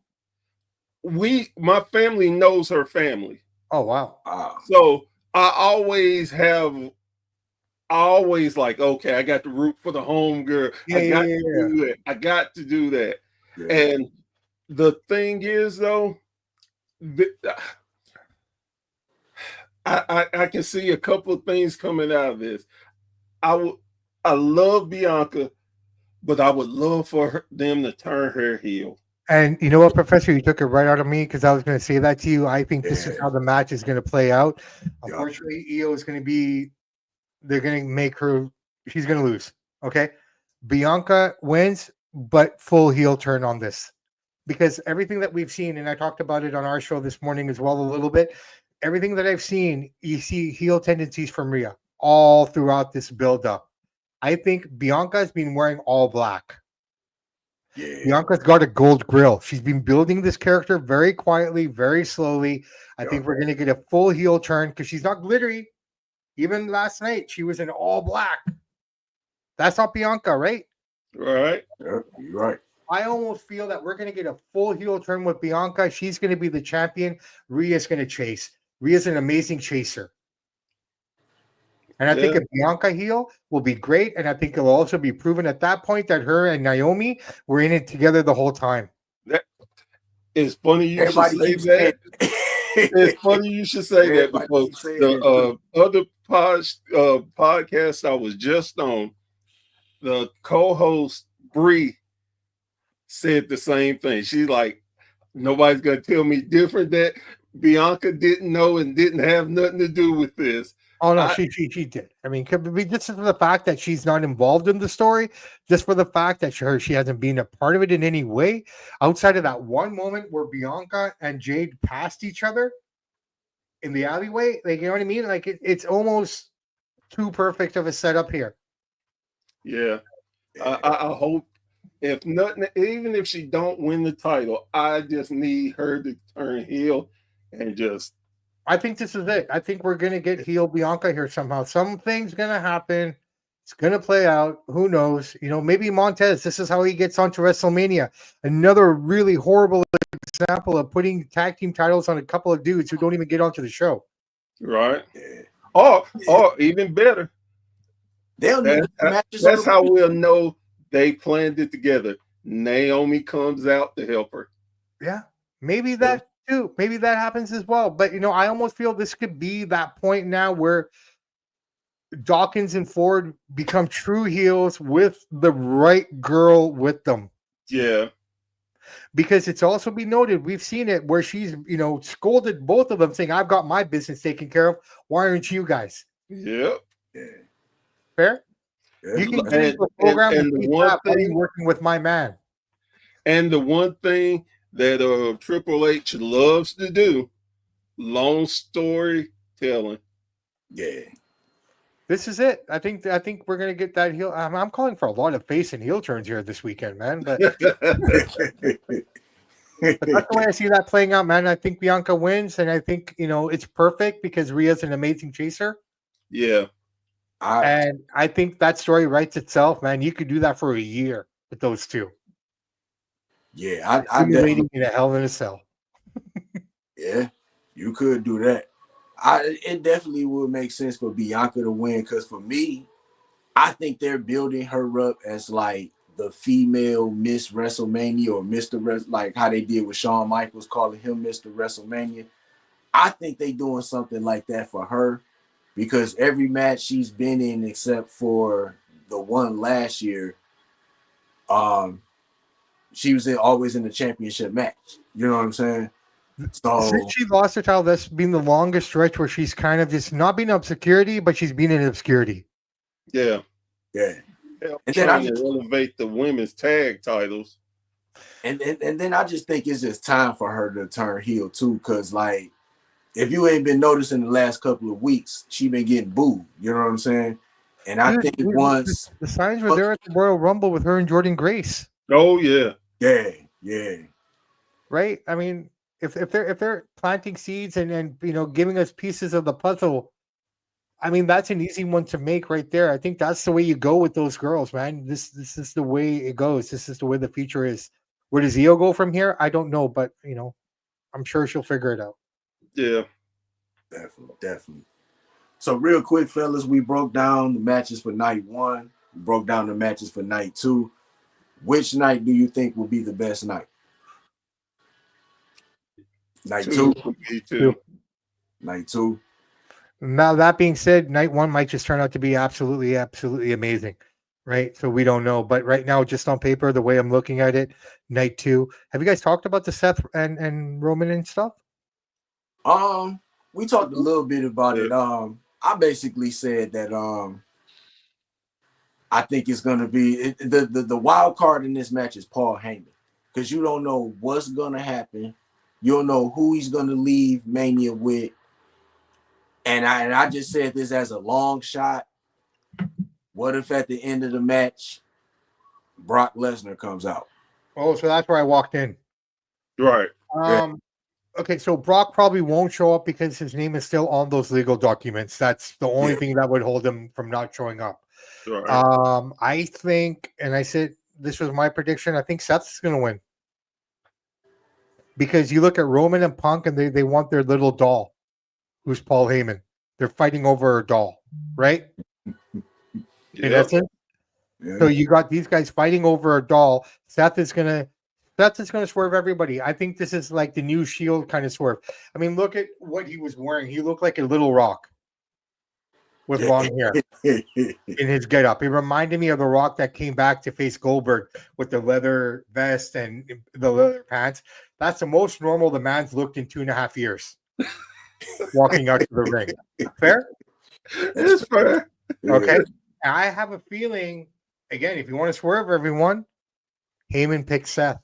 My family knows her family. Oh wow. So I always like, okay, I got to root for the home girl. I got to do that. I got to do that. Yeah. And the thing is, though, I can see a couple of things coming out of this. I love Bianca, but I would love for them to turn her heel. And you know what, Professor? You took it right out of me, because I was going to say that to you. I think this is how the match is going to play out. Unfortunately, Io is going to be. They're going to make her. She's going to lose. Okay, Bianca wins, but full heel turn on this, because everything that we've seen, and I talked about it on our show this morning as well a little bit. Everything that I've seen, you see heel tendencies from Rhea all throughout this build-up. I think Bianca's been wearing all black. Yeah. Bianca's got a gold grill. She's been building this character very quietly, very slowly. I think we're going to get a full heel turn, because she's not glittery. Even last night, she was in all black. That's not Bianca, right? Right. Yeah, you're right. I almost feel that we're going to get a full heel turn with Bianca. She's going to be the champion. Rhea's going to chase. Rhea's an amazing chaser. And I think a Bianca heel will be great. And I think it'll also be proven at that point that her and Naomi were in it together the whole time. It's funny you should say that. It's funny you should say that, because the other podcast I was just on, the co-host Bree said the same thing. She's like, nobody's going to tell me different, that Bianca didn't know and didn't have nothing to do with this. Oh no, she did. I mean, could be just for the fact that she's not involved in the story, just for the fact that she hasn't been a part of it in any way, outside of that one moment where Bianca and Jade passed each other in the alleyway. Like, you know what I mean? Like it's almost too perfect of a setup here. Yeah, I hope, if nothing, even if she don't win the title, I just need her to turn heel and just. I think this is it. I think we're going to get heel Bianca here somehow. Something's going to happen. It's going to play out. Who knows? Maybe Montez, this is how he gets onto WrestleMania. Another really horrible example of putting tag team titles on a couple of dudes who don't even get onto the show. Right. Or even better. That's how we'll know they planned it together. Naomi comes out to help her. Yeah. Maybe that too. Maybe that happens as well. But I almost feel this could be that point now where Dawkins and Ford become true heels with the right girl with them. Yeah. Because it's also be noted, we've seen it where she's, scolded both of them saying, I've got my business taken care of. Why aren't you guys? Yep. Yeah. Fair? Yeah. You can get into a program and with the one why are you thing, working with my man? and the one thing that Triple H loves to do, long story telling. Yeah. This is it. I think we're gonna get that heel. I'm calling for a lot of face and heel turns here this weekend, man. But but that's the way I see that playing out, man. I think Bianca wins, and I think it's perfect because Rhea's an amazing chaser. Yeah. And I think that story writes itself, man. You could do that for a year with those two. Yeah, I definitely in a hell in a cell. Yeah, you could do that. It definitely would make sense for Bianca to win because for me, I think they're building her up as like the female Miss WrestleMania or Mr. Like how they did with Shawn Michaels, calling him Mr. WrestleMania. I think they doing something like that for her because every match she's been in, except for the one last year, she was always in the championship match. You know what I'm saying? So since she lost her title, that's been the longest stretch where she's kind of just not been obscurity, but she's been in obscurity. Yeah. Yeah. And trying to elevate the women's tag titles. And then I just think it's just time for her to turn heel too, because like if you ain't been noticing the last couple of weeks, she been getting booed. You know what I'm saying? And I think once the signs were there at the Royal Rumble with her and Jordan Grace. Oh yeah. Yeah. Right? I mean, if they're planting seeds and giving us pieces of the puzzle, I mean that's an easy one to make right there. I think that's the way you go with those girls, man. This is the way it goes. This is the way the future is. Where does Io go from here? I don't know, but I'm sure she'll figure it out. Yeah. Definitely. So real quick, fellas, we broke down the matches for night 1. We broke down the matches for night 2. Which night do you think will be the best night? Night 2. Night 2. Now that being said, night 1 might just turn out to be absolutely amazing, right? So we don't know, but right now, just on paper, the way I'm looking at it, night 2. Have you guys talked about the Seth and Roman and stuff? We talked a little bit about it. I basically said that I think it's gonna be the wild card in this match is Paul Heyman because you don't know what's gonna happen. You don't know who he's gonna leave Mania with. And I just said this as a long shot. What if at the end of the match, Brock Lesnar comes out? Oh, so that's where I walked in. Right. Okay, so Brock probably won't show up because his name is still on those legal documents. That's the only thing that would hold him from not showing up. Right. I think, and I said this was my prediction, I think Seth's going to win. Because you look at Roman and Punk and they want their little doll, who's Paul Heyman. They're fighting over a doll, right? In essence. Yeah. So you got these guys fighting over a doll. Seth is gonna swerve everybody. I think this is like the new Shield kind of swerve. I mean, look at what he was wearing. He looked like a little Rock with long hair in his getup. He reminded me of the Rock that came back to face Goldberg with the leather vest and the leather pants. That's the most normal the man's looked in 2.5 years. Walking out to the ring. Fair? It's fair. Okay. I have a feeling, again, if you want to swerve everyone, Heyman picks Seth,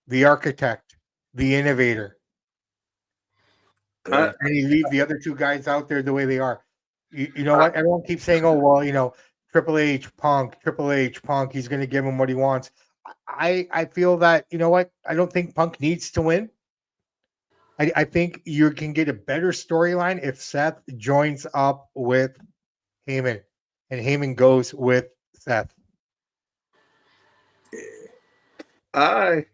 the architect, the innovator. And he leaves the other two guys out there the way they are. You know what? Everyone keeps saying, oh, well, Triple H, Punk, he's going to give him what he wants. I feel that, you know what? I don't think Punk needs to win. I think you can get a better storyline if Seth joins up with Heyman and Heyman goes with Seth. I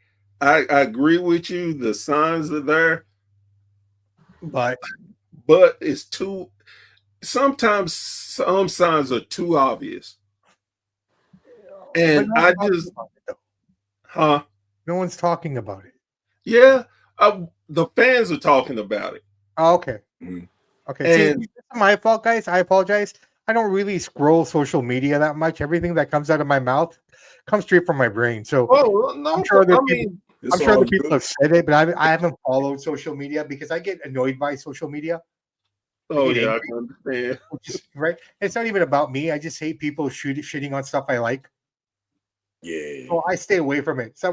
agree with you. The signs are there, but it's too. Sometimes some signs are too obvious, and I just, No one's talking about it. Yeah, the fans are talking about it. Oh, okay. Okay. See, this is my fault, guys. I apologize. I don't really scroll social media that much. Everything that comes out of my mouth comes straight from my brain. So Oh no, I'm sure other I people. mean, I'm It's sure all other people good. have said it, but I haven't followed social media because I get annoyed by social media. I oh get yeah, I angry, can understand. which is right. It's not even about me. I just hate people shitting on stuff I like. Yeah. So I stay away from it. So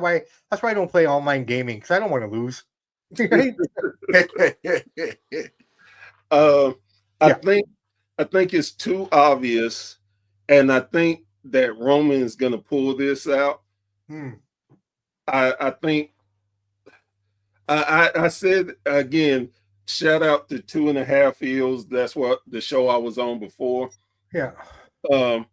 that's why I don't play online gaming because I don't want to lose. Right? Uh, I Yeah. think it's too obvious, and I think that Roman is going to pull this out. Hmm. I think I said again. Shout out to 2.5 Heels. That's what the show I was on before. Yeah. Um,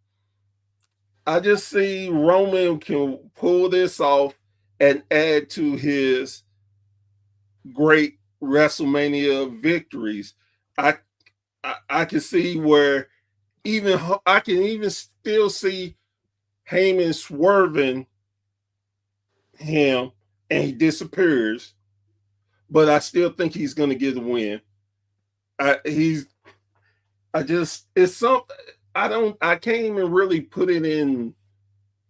I just see Roman can pull this off and add to his great WrestleMania victories. I I can see where even I can even still see Heyman swerving him and he disappears, but I still think he's going to get a win. He's I just it's something I can't even really put it in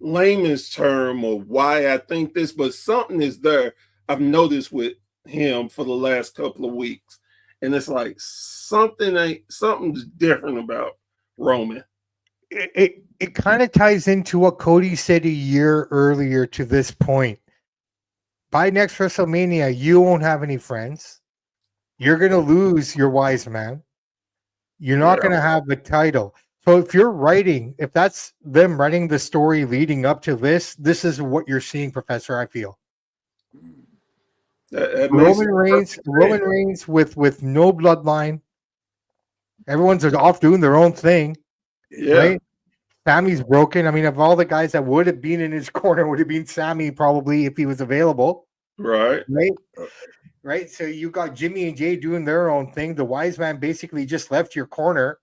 layman's term of why I think this, but something is there. I've noticed with him for the last couple of weeks, and it's like something's different about Roman. It kind of ties into what Cody said a year earlier to this point. By next WrestleMania, you won't have any friends. You're gonna lose your wise man. You're not Yeah, gonna have the title. So if that's them writing the story leading up to this is what you're seeing, Professor. I feel that makes perfect Roman sense. Reigns with no bloodline. Everyone's off doing their own thing, Yeah, right? Sammy's broken. I mean, of all the guys that would have been in his corner, would have been Sammy probably if he was available, right. right? Right. So you got Jimmy and Jay doing their own thing. The wise man basically just left your corner.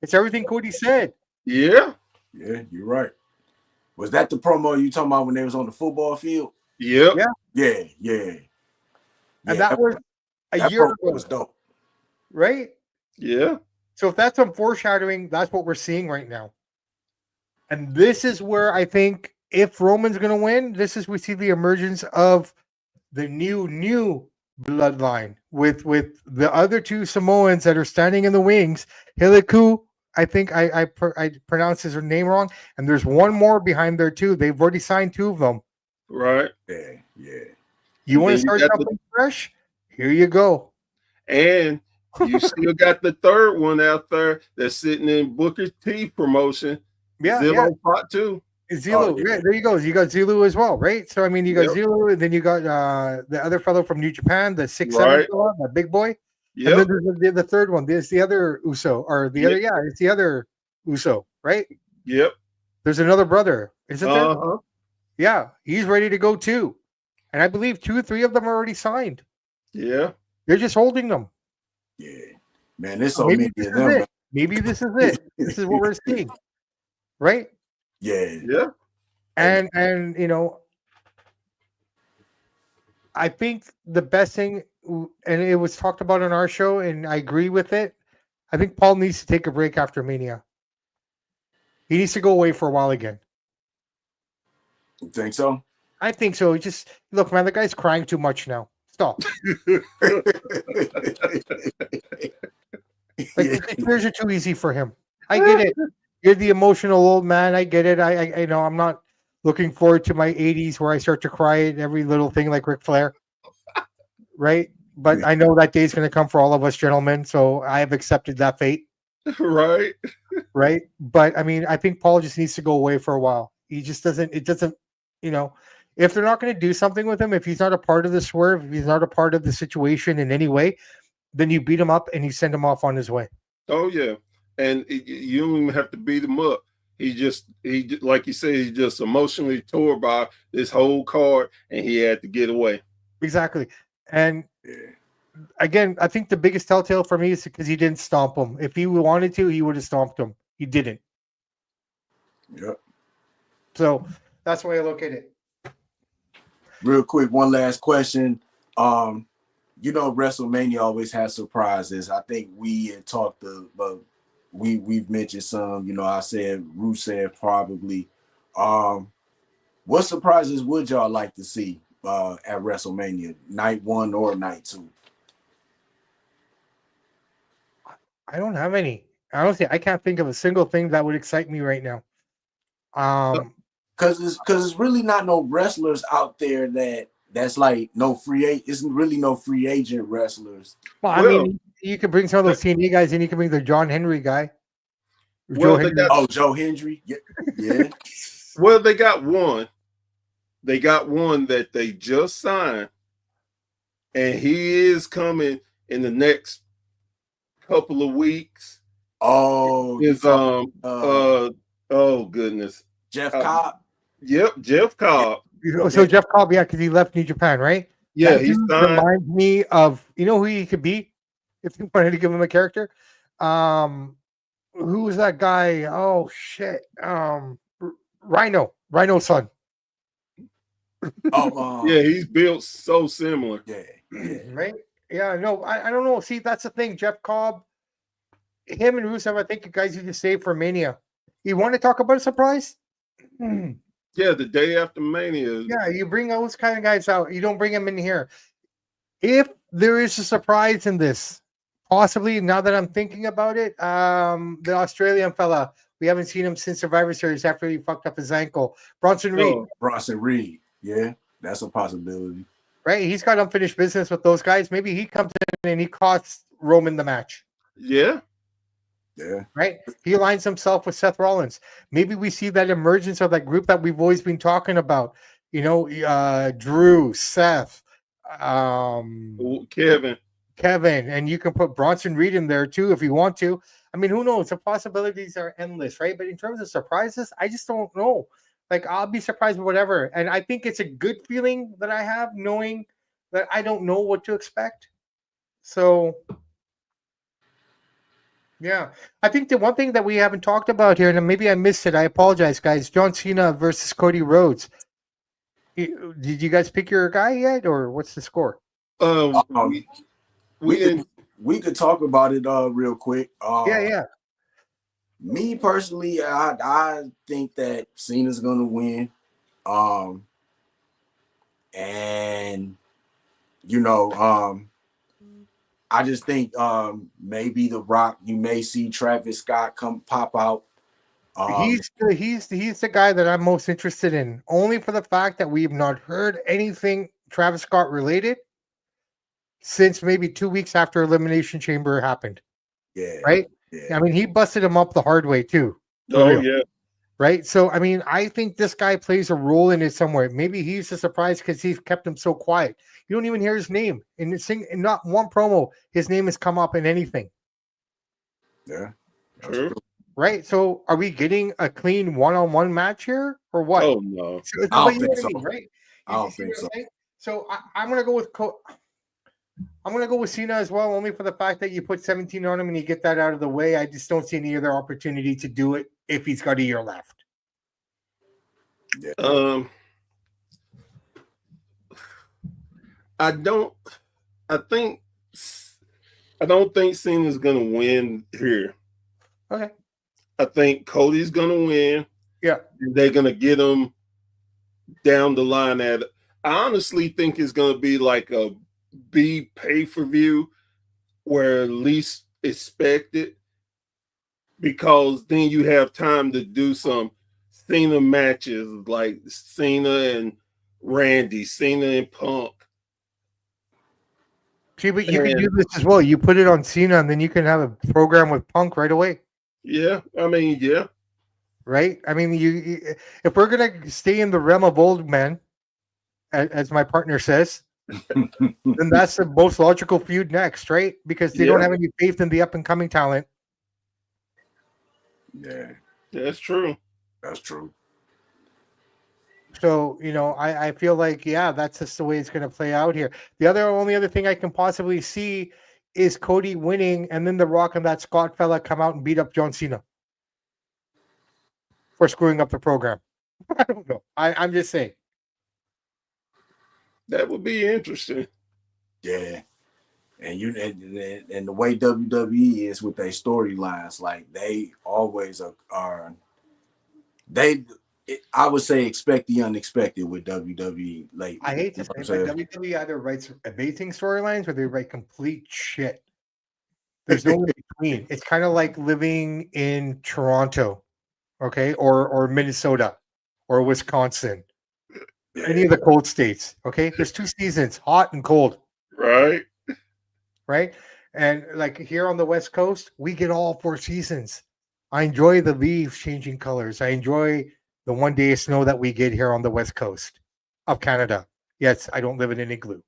It's everything Cody said. Yeah, Yeah, you're right. Was that the promo you talking about when they was on the football field? yep, Yeah. Yeah, yeah, And yeah. that was a That year promo ago, was dope. right? yeah, So if that's some foreshadowing, that's what we're seeing right now. And this is where I think if Roman's going to win, this is we see the emergence of the new bloodline with the other two Samoans that are standing in the wings. Hiliku, I think I pronounced his name wrong, and there's one more behind there too. They've already signed two of them. right. Yeah, yeah. You And want to then you start got something fresh? Here you go. and you still got the third one out there that's sitting in Booker T promotion, Yeah. Zillow Pot 2. Oh Zilu, yeah, yeah, there you go. You got Zilu as well, right? So I mean, you got Yep, Zilu, and then you got the other fellow from New Japan, the 6'7" right. fella, that big boy, and then Yep, there's the third one. There's the other Uso, or the other, yep, yeah, it's the other Uso, right? yep. There's another brother, isn't there? Uh-huh. Yeah, he's ready to go too, and I believe 2 or 3 of them are already signed. Yeah. They're just holding them. yeah. Man, there's So so maybe many this of is them. it. Maybe this is it. This is what we're seeing, right? Yeah, Yeah. And I think the best thing, and it was talked about on our show, and I agree with it. I think Paul needs to take a break after Mania. He needs to go away for a while again. you think so? I think so. Just look, man, the guy's crying too much now. Stop. Like Yeah, the tears are too easy for him. I get it. You're the emotional old man. I get it. I know. I'm not looking forward to my 80s where I start to cry at every little thing like Ric Flair, right? But I know that day's going to come for all of us, gentlemen. So I have accepted that fate. Right. Right? But I mean, I think Paul just needs to go away for a while. He just doesn't, it doesn't, you know, if they're not going to do something with him, if he's not a part of the swerve, if he's not a part of the situation in any way, then you beat him up and you send him off on his way. Oh yeah. And you don't even have to beat him up. Like you said, he just emotionally tore by this whole card and he had to get away. Exactly. And yeah. again, I think the biggest telltale for me is because he didn't stomp him. If he wanted to, he would have stomped him. He didn't. Yep. So that's the way I look at it. Real quick, one last question. WrestleMania always has surprises. I think we had talked about we've mentioned some. You know, I said Rusev probably. What surprises would y'all like to see at WrestleMania, night 1 or night 2? I don't have any. Honestly, I can't think of a single thing that would excite me right now. Because it's really not no wrestlers out there that's like no free agent. Isn't really no free agent wrestlers. Well, I mean, you could bring some of those TNA guys in. You could bring the John Henry guy. Well, they got Joe Hendry. Yeah. Well, they got one. They got one that they just signed, and he is coming in the next couple of weeks. Oh, is oh goodness, Jeff Cobb. Yep, Jeff Cobb. So Jeff Cobb, yeah, because he left New Japan, right? Yeah, he reminds me of, you know who he could be if you wanted to give him a character. Who was that guy? Oh shit, Rhino's son. Yeah, he's built so similar. Yeah. Right? Yeah, no, I don't know. See, that's the thing. Jeff Cobb, him and Rusev, I think you guys you just save for Mania. You want to talk about a surprise? Yeah, the day after Mania. Yeah, you bring those kind of guys out. You don't bring them in here. If there is a surprise in this, possibly, now that I'm thinking about it, the Australian fella, we haven't seen him since Survivor Series after he fucked up his ankle. Bronson Reed. Bronson Reed. Yeah, that's a possibility. Right? He's got unfinished business with those guys. Maybe he comes in and he costs Roman the match. Yeah. Yeah. Right? He aligns himself with Seth Rollins. Maybe we see that emergence of that group that we've always been talking about. You know, Drew, Seth, Kevin, and you can put Bronson Reed in there too if you want to. I mean, who knows? The possibilities are endless, right? But in terms of surprises, I just don't know. Like, I'll be surprised with whatever. And I think it's a good feeling that I have knowing that I don't know what to expect. So, yeah. I think the one thing that we haven't talked about here, and maybe I missed it, I apologize, guys. John Cena versus Cody Rhodes. Did you guys pick your guy yet, or what's the score? We could talk about it real quick. Yeah. Me personally, I think that Cena's gonna win. And you know, I just think maybe The Rock, you may see Travis Scott come pop out. He's the guy that I'm most interested in, only for the fact that we've not heard anything Travis Scott related since maybe 2 weeks after Elimination Chamber happened. Yeah. Right? Yeah. I mean, he busted him up the hard way too. Yeah. Right? So, I mean, I think this guy plays a role in it somewhere. Maybe he's a surprise because he's kept him so quiet. You don't even hear his name. In not one promo, his name has come up in anything. Yeah. True. Right? So, are we getting a clean one-on-one match here or what? Oh, no. I don't think so. Right? I don't think so. So, I'm going to go with I'm going to go with Cena as well, only for the fact that you put 17 on him and you get that out of the way. I just don't see any other opportunity to do it if he's got a year left. Yeah. I don't think Cena's gonna win here. Okay. I think Cody's gonna win. Yeah. They're gonna get him down the line I honestly think it's gonna be like a B pay-per-view where least expected, because then you have time to do some Cena matches like Cena and Randy, Cena and Punk. See, but you can do this as well. You put it on Cena, and then you can have a program with Punk right away. Yeah, I mean, yeah. Right? I mean, if we're gonna stay in the realm of old men, as my partner says, then that's the most logical feud next, right? Because they don't have any faith in the up and coming talent. Yeah, that's true. That's true. So, you know, I feel like, yeah, that's just the way it's going to play out here. The only other thing I can possibly see is Cody winning, and then The Rock and that Scott fella come out and beat up John Cena for screwing up the program. I don't know. I'm just saying. That would be interesting. Yeah. And and the way WWE is with their storylines, like they always are I would say expect the unexpected with WWE lately. I hate to You say know it, what I'm but saying? WWE either writes amazing storylines or they write complete shit. There's no in between. It's kind of like living in Toronto, okay, or Minnesota or Wisconsin, any Yeah. of the cold states. Okay, there's 2 seasons, hot and cold, Right. right? And like here on the West Coast, we get all 4 seasons. I enjoy the leaves changing colors. I enjoy the one day of snow that we get here on the West Coast of Canada. Yes, I don't live in an igloo.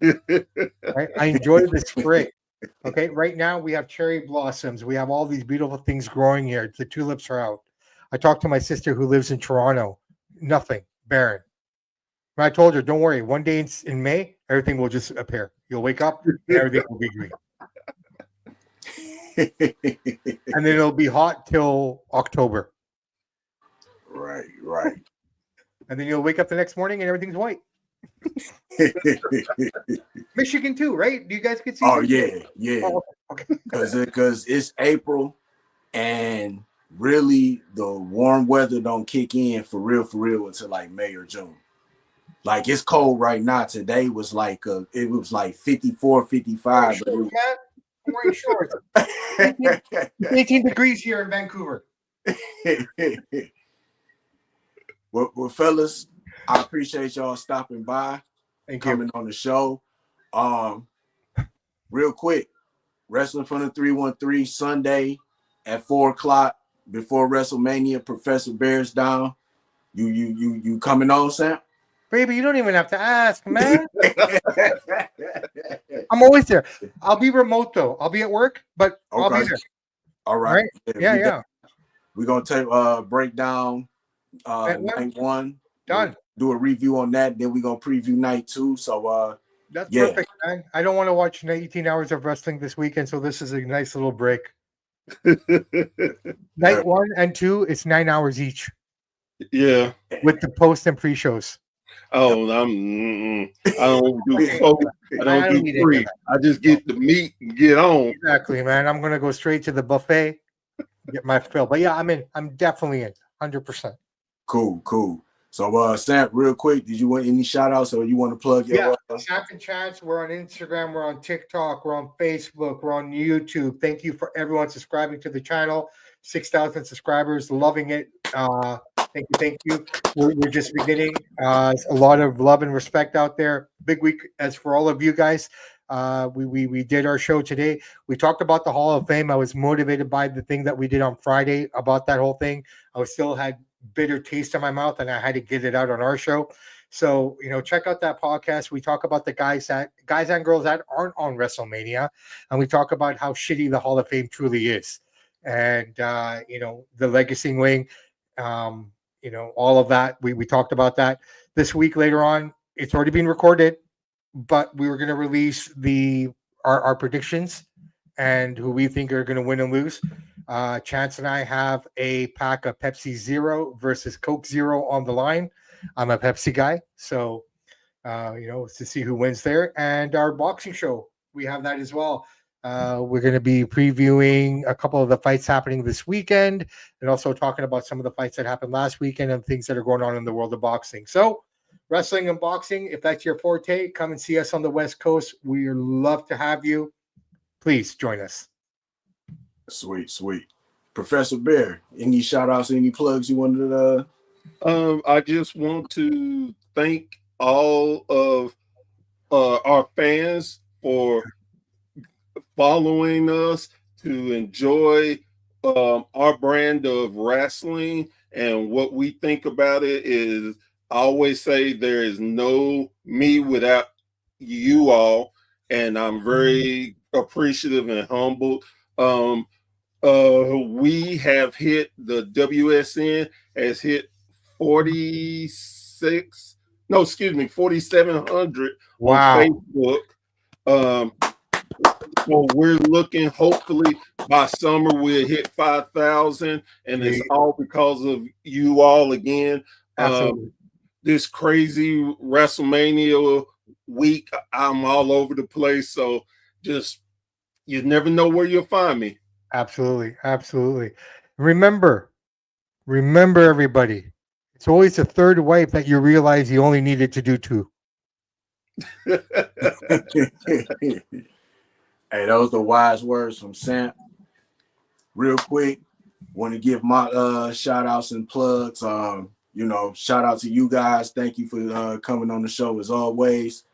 Right? I enjoy the spring. Okay, right now we have cherry blossoms. We have all these beautiful things growing here. The tulips are out. I talked to my sister who lives in Toronto. Nothing, barren. And I told her, don't worry. One day in May, everything will just appear. You'll wake up and everything will be green. And then it'll be hot till October. Right. And then you'll wake up the next morning and everything's white. Michigan too, right? Do you guys get season? Oh yeah. Oh, okay. Because it's April, and really the warm weather don't kick in for real until like May or June. Like it's cold right now. Today was like it was like 54, 55. I'm wearing shorts. 18 degrees here in Vancouver. Well, fellas, I appreciate y'all stopping by, coming on the show. Real quick, Wrestling from the 313 Sunday at 4:00 before WrestleMania. Professor Bears down. You coming on, Sam? Baby, you don't even have to ask, man. I'm always there. I'll be remote though. I'll be at work, but I'll be there. All right. Yeah. We're gonna take break down night 1. Done. We'll do a review on that. Then we're gonna preview night 2. So that's perfect, man. I don't want to watch 18 hours of wrestling this weekend, so this is a nice little break. Night 1 and 2, it's 9 hours each. Yeah. With the post and pre-shows. Oh, I don't do 3. I just get the meat and get on. Exactly, man. I'm gonna go straight to the buffet, get my fill. But yeah, I'm in. I'm definitely in, 100%. Cool. So Samp, real quick, did you want any shout outs or you want to plug your Samp and Chats? We're on Instagram, we're on TikTok, we're on Facebook, we're on YouTube. Thank you for everyone subscribing to the channel. 6,000 subscribers, loving it. Thank you. We're just beginning. A lot of love and respect out there. Big week as for all of you guys. We did our show today. We talked about the Hall of Fame. I was motivated by the thing that we did on Friday about that whole thing. I still had bitter taste in my mouth, and I had to get it out on our show. So check out that podcast. We talk about the guys and girls that aren't on WrestleMania, and we talk about how shitty the Hall of Fame truly is, and the legacy wing. All of that. We talked about that this week. Later on, it's already been recorded, but we were going to release our predictions and who we think are going to win and lose. Chance and I have a pack of Pepsi Zero versus Coke Zero on the line. I'm a Pepsi guy, so to see who wins there. And our boxing show, we have that as well. We're going to be previewing a couple of the fights happening this weekend and also talking about some of the fights that happened last weekend and things that are going on in the world of boxing. So wrestling and boxing, if that's your forte, come and see us on the West Coast. We love to have you. Please join us. Sweet. Professor Bear, any shout outs, any plugs you wanted to I just want to thank all of our fans for following us, to enjoy our brand of wrestling. And what we think about it is, I always say there is no me without you all. And I'm very appreciative and humbled. We have hit, the WSN has hit 4,700 on Facebook. So we're looking, hopefully by summer we'll hit 5,000, and it's all because of you all again. This crazy WrestleMania week, I'm all over the place. So just you never know where you'll find me. Absolutely, absolutely. Remember, everybody. It's always the third wife that you realize you only needed to do two. Hey, those are wise words from Samp. Real quick, want to give my shout outs and plugs. Shout out to you guys. Thank you for coming on the show as always.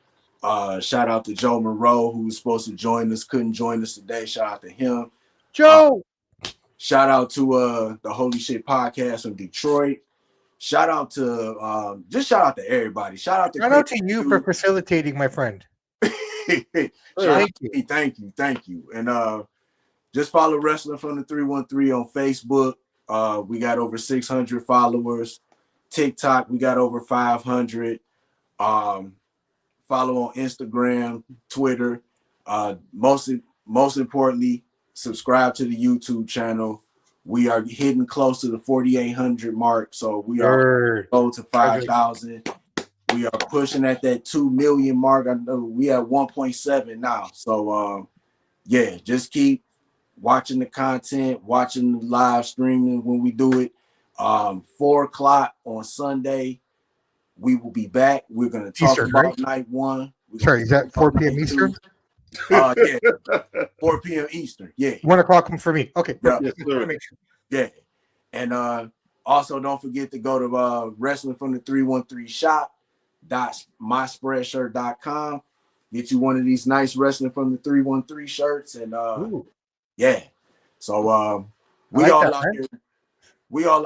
Shout out to Joe Monroe, who was supposed to join us, couldn't join us today. Shout out to him. Joe. Shout out to the Holy Shit Podcast from Detroit. Shout out to shout out to everybody. Shout out to you for facilitating, my friend. Thank you. And just follow Wrestling from the 313 on Facebook. We got over 600 followers. TikTok, we got over 500. Follow on Instagram, Twitter. Most importantly, subscribe to the YouTube channel. We are hitting close to the 4,800 mark, so we are go to 5,000. We are pushing at that 2 million mark. I know we at 1.7 now. So just keep watching the content, watching the live streaming when we do it. 4:00 on Sunday, we will be back. We're gonna talk Eastern, about right? night one. Sorry, is that 4 p.m. Eastern? 4 p.m. Eastern. Yeah. 1 o'clock for me. Okay. Yeah. Yes, sir. Yeah. And also don't forget to go to Wrestling from the 313 shop.myspreadshirt.com. Get you one of these nice Wrestling from the 313 shirts. And so we all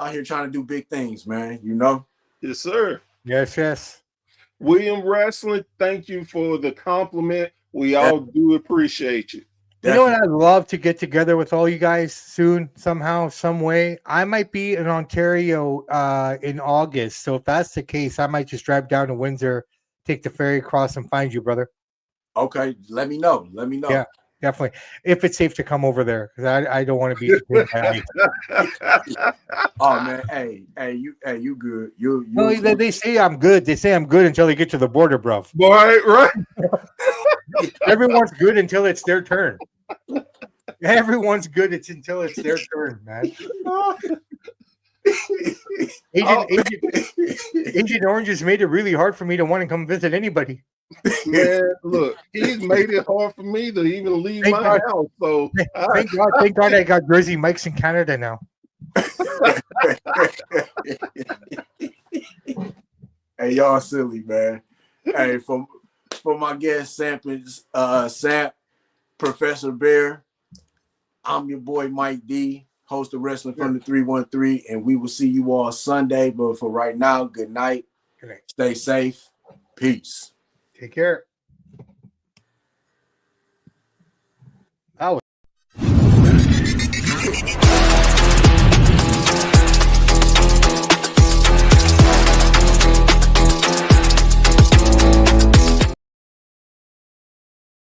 out here trying to do big things, man. You know? Yes, sir. Yes. William Wrestling, thank you for the compliment. We all do appreciate you. You know what? I'd love to get together with all you guys soon, somehow, some way. I might be in Ontario in August. So if that's the case, I might just drive down to Windsor, take the ferry across and find you, brother. Okay. Let me know. Yeah, definitely. If it's safe to come over there, because I don't want to be Oh man, hey, you good. No, they say I'm good. They say I'm good until they get to the border, bro. Right. Everyone's good until it's their turn. Everyone's good until it's their turn, man. Agent Orange has made it really hard for me to want to come visit anybody. Man, look, he's made it hard for me to even leave my house. So thank God I got Jersey Mike's in Canada now. Hey, y'all silly, man. Hey, for my guest Samp, Professor Bear, I'm your boy Mike D, host of Wrestling from the 313, and we will see you all Sunday. But for right now, good night. Good night. Stay safe. Peace. Take care.